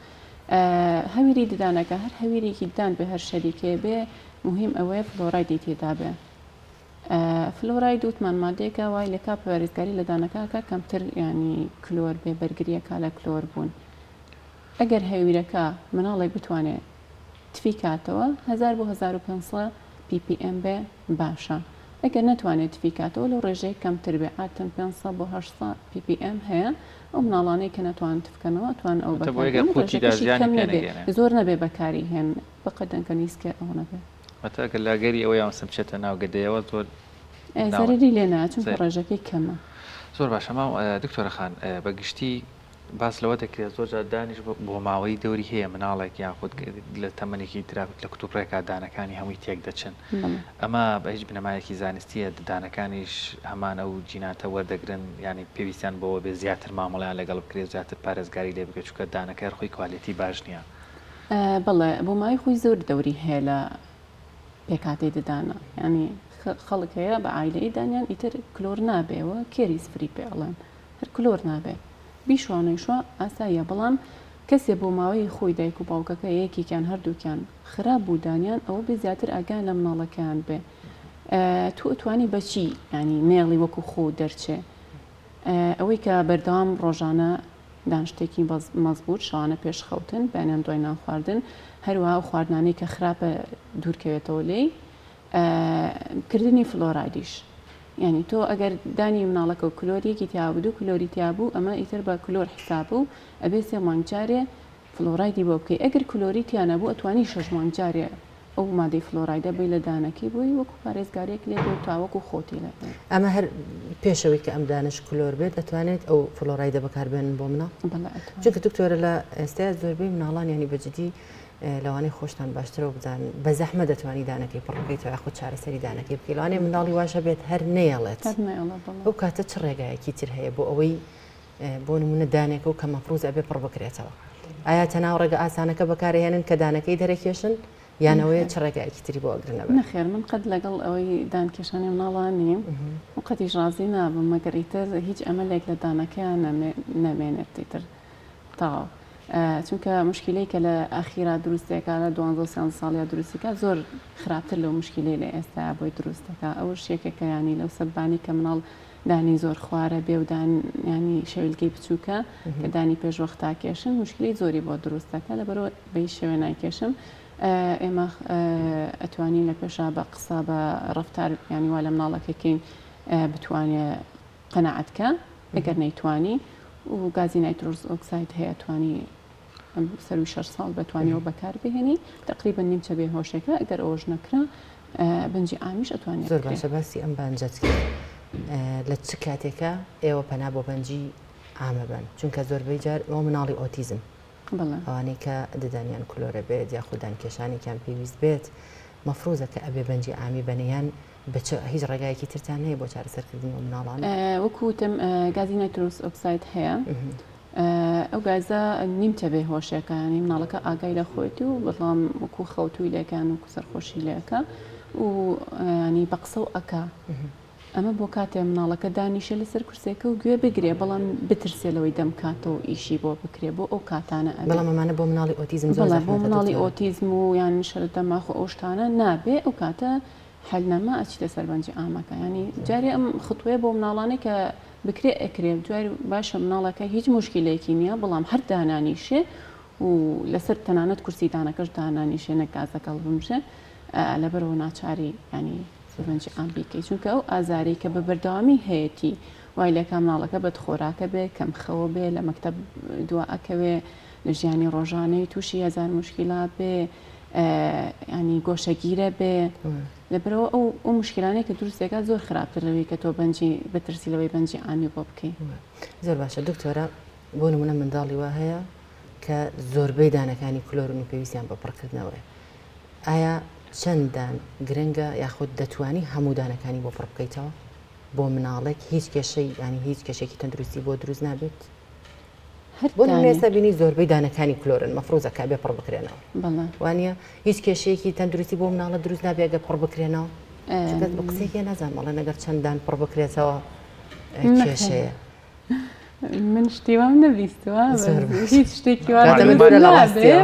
هەویری ددانەکە هەر هەویرێکی دان بێ هەر شەریکێ بێ مهم ئەوەیە فلۆرایدی تێدا بێ فلۆراید وتمان مادەیەکە وای لە کاپ پارێزگاری لە دانەکەکە کەمتر ینی کلۆر بێ بەرگریەکە لە کلۆر بوون ئەگەر هەویرەکە مناڵێک بتوانێت تفی کاتەوە 1000 بۆ 1500 ppm بێ باشە ئەگەر نەتوانێت تفی کاتەوە لەو ڕێژەی کەمتر بێ ئاتەن 500 بۆ 800 ppm هەیە ئەو مناڵانەی کە نەتوان تفکەنەوە توان ئەو زۆر نەبێ بەکاری هێن بەقەدەنکە نیسکە ئەو نەبێ ئەگەر لاگەری ئەوە یان سمچێتە ناو گەدەیەوە زۆر زەرری لێ ناچون ڕێژەکەی کەمە زۆر باشە ماو دکتۆرە خان بەگشتی باس لەوە دەکرێت زۆر دانیش بۆ ماوەی دەوری هەیە مناڵێک یاخود لە تەمەێکی تراوت لە کتوبڕێکا دانەکانی هەمووی تێک دەچن ئەمە بە هیچ بنەمایەکی زانستیە دانەکانیش هەمان ئەو جیناتە وەردەگرن ینی پێویستیان بەوە بێ زیاتر مامەڵیان لەگەڵ بکرێت زیاتر پارێزگاری لێ بکرێت چونکە دانەکە خۆی کوالیتی باش نییە بەڵێ بۆ مای خۆی زۆر دەوری هەیە لە پێکاتی ددانە ینی خەڵک هەیە بە ئایلەی دانیان ئیتر کلۆر نابێەوە کێری سفری پێڵێن هەر کلۆر نابێ بیشوانەیشوە ئاساییە بەڵام کەسێ بۆ ماوەی خۆی دایک و باوکەکە یەکێکیان هەردووکیان خراپ بوودانیان ئەوە بێ زیاتر ئاگان لە مناڵەکەیان بێ تو ئەتوانی بەچی ینی نێڵی وەکو خۆ دەرچێ ئەوەی کە بەردەوام ڕۆژانە دانشتێکی مەزبوط شەوانە پێش خەوتن بەیانیان دوای نان خواردن هەروەها خواردنانەی کە خراپە دوورکەوێتەوە لێی کردنی فلۆرایدیش ینی تۆ ئەگەر دانی مناڵەکە و کلۆریەکی تیابوو و کلۆری تیابوو ئەمە ئیتر بە کلۆر حساب و ئەبێ 3 مانگجارێ فلۆرایدی بۆ بکەی ئەگەر کلۆری تیانە بوو ئەتوانی 6 مانگجارێ ئەو مادەی فلۆرایدە بی لە دانەکەی بووی وەکو پارێزگارێک لێ بێ تاوەکو خۆتی لە ئەمە هەر پێشەوەی کە ئەم دانش کلۆر بێت ئەتوانێت ئەو فلۆرایدە بەکاربێن بۆ منە چونکە دکتۆرە لە ئێستا زۆربەی مناڵان ینی بەجددی لەوانەی خۆشتان باشترەوە بدان بە زەحمە دەتوانی دانەکەی پڕەکەیتەوە یاخود چارەسەری دانەکەی بکەی لەوانەیە منداڵی واشە بێت هەر نێڵێت ئەو کاتە چ ڕێگایەکی تر هەیە بۆ ئەوەی بۆ نمونە دانێکە و کە مەفروز ئەبێ پڕ بکرێتەوە ئایا تەناو ڕێگە ئاسانەکە بەکارهێنن کە دانەکەی دەرەکێشن یانەوەیە چ ڕێگایەکی تری بۆ ئەگرنەوە نەخێر من قەت لەگەڵ ئەوەی دانکێشانی مناڵان نیم و قەتیش ڕازی نابم مەگەر ئیتر هیچ ئەمەلێک لە دانەکەیان نامێنێت ئیتر تاو چونکە مشکلەی کە لە ئەخیرا دروستێکە لە 12 ساڵیا دروستیکە زۆر خراپتر لەو مشکلەی لە ئێستا بۆی دروستەکە ئەوە شتێکێکە ینی لەو سەبانی کە مناڵ دانی زۆر خوارە بێ و ینی شەویلگەی بچووکە کە دانی پێشوەختا کێشن مشکلی زۆری بۆ دروستەکە لەبەرەوە بەی شێوێ نایکێشم ئێمە ئەتوانین لە پێشا بە قسە بە ڕفتار ینی وا لە مناڵەکەکەین بتوانێت قەنەعەتکە ئەگەر نەیتوانی و گازی نایترۆز ئۆکساید هەیە توانی سەروی 6 ساڵ بەتوانیەوە بەکار بهێنی تقریبا نیمچە بێهۆشێکە ئەگەر ئەوەش نەکرا بنجی ئامیش ئەتوانێت زۆر باشە باسی ئەم بانجەت لە چ کاتێکە ئێوە پەنا بۆ بەنجی ئامە بن چونکە زۆربەی جار ئەو مناڵی ئۆتیزم ئەوانەی کە ددانیان کلۆرە بێت یا خوددان کێشانێکیان پێویست بێت مەفروزە کە ئەبێ بەنجی ئامی بنیان هیچ ڕێگایەکی ترتان هەیە بۆ چارەسەرکردنی و مناڵان وەکوتم گازی نایترۆس ئۆکساید هەیە ئەو گازە نیمچە بێ هۆشەکانی مناڵەکە ئاگای لە خۆیتی و بەڵام وەکو خەوتوی لەکان و سەرخۆشی لەکە و ینی بە قسە و ئەکا ئەمە بۆ کاتێ مناڵەکە دانیشە لەسەر کورسێکە و گوێ بگرێ بەڵام بترسێلەوەی دەمکاتەوە ئیشی بۆ بکرێ بۆ ئەو کاتانە بەڵام ئەمانە بۆ مناڵی ئۆتیزم بۆ مناڵی ئۆتیزم و یان شەرە دەماخ ئەو شتانە نابێ ئەو کاتە حلنەما ئەچیتە سەربەنجی ئاماکە ینی جارێ ئەم خطوەیە بۆ مناڵانێک کە بکرێ ئەکرێ جوار باشە مناڵەکە هیچ مشکلێکی نییە بەڵام هەر دانانیشێ و لەسەر تەنانەت کورسی دانەکەش دانانیشێ نەگازەکە بمژێ لەبەرەوە ناچاری ینی سەربەنجی ئام بیکەی چونکە ئەو ئازارەی کە بە بەردەوامی هەیەی وای لەکە مناڵەکە بەدخۆراکە بێ کەم خەوە بێ لە مەکتەب دوا ئەکەوێ لە ژیانی ڕۆژانەی تووشی هەزار مشکلات بێ ینی گۆشەگیرە بێ لەبەرەوە ئەو مشکلانەیە کە دروستێکە زۆر خراپتر لەوەی کە تۆ بەنجی بترسیلەوەی بەنجی ئامی بۆ بکەیت زۆر باشە دکتۆرە بۆ نمونە منداڵی وا هەیە کە زۆربەی دانەکانی کلۆرن و پێویستیان بە پڕکردنەوەی ئایا چەنددان گرنگە یاخود دەتوانی هەموو دانەکانی بۆ پڕ بکەیتەوە بۆ مناڵێک هیچ کێشەی ینی هیچ کێشێکی تەندروستی بۆ دروست نابێت بۆ نمونێستا بینی زۆربەی دانەکانی کلۆرن مەفروزەکە بێ پڕ بکرێنەوە وانە هیچ کێشەیەکی تەندروستی بۆ مناڵە دروست نابێگە پڕ بکرێنەوە بە قسێکی نازان مەڵێ نەگەر چەنددان پڕ بکرێتەوە کێشەیە من شتیوام نەویستوە هیچ شتێکی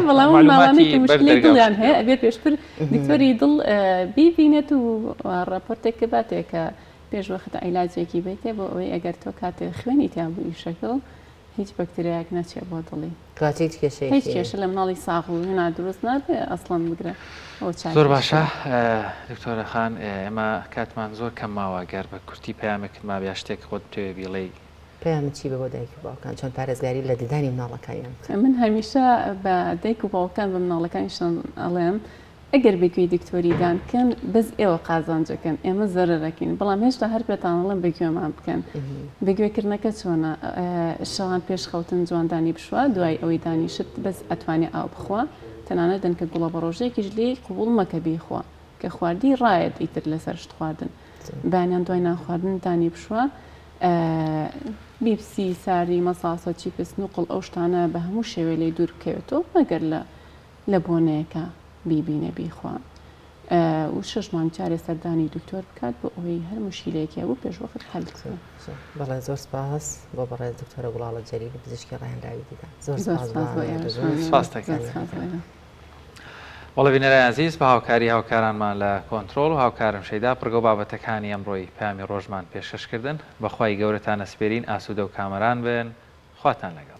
بەڵام ماڵانێکی مشکلی دڵیان هەیە ئەبێت پێشتر دکتۆری دڵ بیبینێت و ڕاپۆرتێککە باتێکە پێشوەخت عیلاجێکی بیتێ بۆ ئەوەی ئەگەر تۆ کاتێ خوێنی تیان بووی شەکڵ هیچ بەکتریاک نەچێت بۆ دڵی هیچ کێشە لە مناڵی ساغ و هێنا دروست نابێ ئەسڵان بگرە زۆر باشە دکتۆرە خان ئێمە کاتمان زۆر کەم ماوە گەر بە کورتی پەیامێکت ما بیا شتێک خۆت توێ بیڵێ پێیان چی بە بۆ دایک و باوکان چۆن پارێزگاری لە ددانی مناڵەکانیان من هەمیشە بە دایک و باوکان بە مناڵەکانیشان ئەڵێم ئەگەر بگوێی دکتۆری دانکەن بەس ئێوە قازانجەکەن ئێمە زەرەکەین بەڵام هێشتا هەر پێتانڵم بەگوێمان بکەن بگوێکردنەکە چۆنە شەوان پێش خەوتن جواندانی بشوە دوای ئەوەی دانیشت بەس ئەتوانێ ئاو بخوا تەنانەت دەنکە گوڵە بە ڕۆژێکیش لێ قوبوڵ مەکە بیخوا کە خواردی ڕایەت ئیتر لەسەر شت خواردن بانیان دوای ناخواردن دانی بشوە بیپسی ساری مەساسە چیپس نوقڵ ئەو شتانە بە هەموو شێوێ لێ دوور بکەوێتەوە مەگەر لە بۆنەیەەکە بیبینە بیخوا و 6 مانگ چارێ سەردانی دکتۆر بکات بۆ ئەوەی هەر مشکلێکە بوو پێشوەخت حەل بکەن بەڵێ زۆر سپاس بۆ بەڕێز دکتۆرە گوڵاڵە جەلیل پزیشکی ڕاهێنراوی دیدان زۆر وەڵە بینەرای عەزیز بە هاوکاری هاوکارانمان لە کۆنتڕۆڵ و هاوکارم شەیدا پڕگە و بابەتەکانی ئەمڕۆی پامی ڕۆژمان پێشکەشکردن بەخوای گەورەتان ئەسپێرین ئاسوودە و کامەران بن خواتان لەگەڵ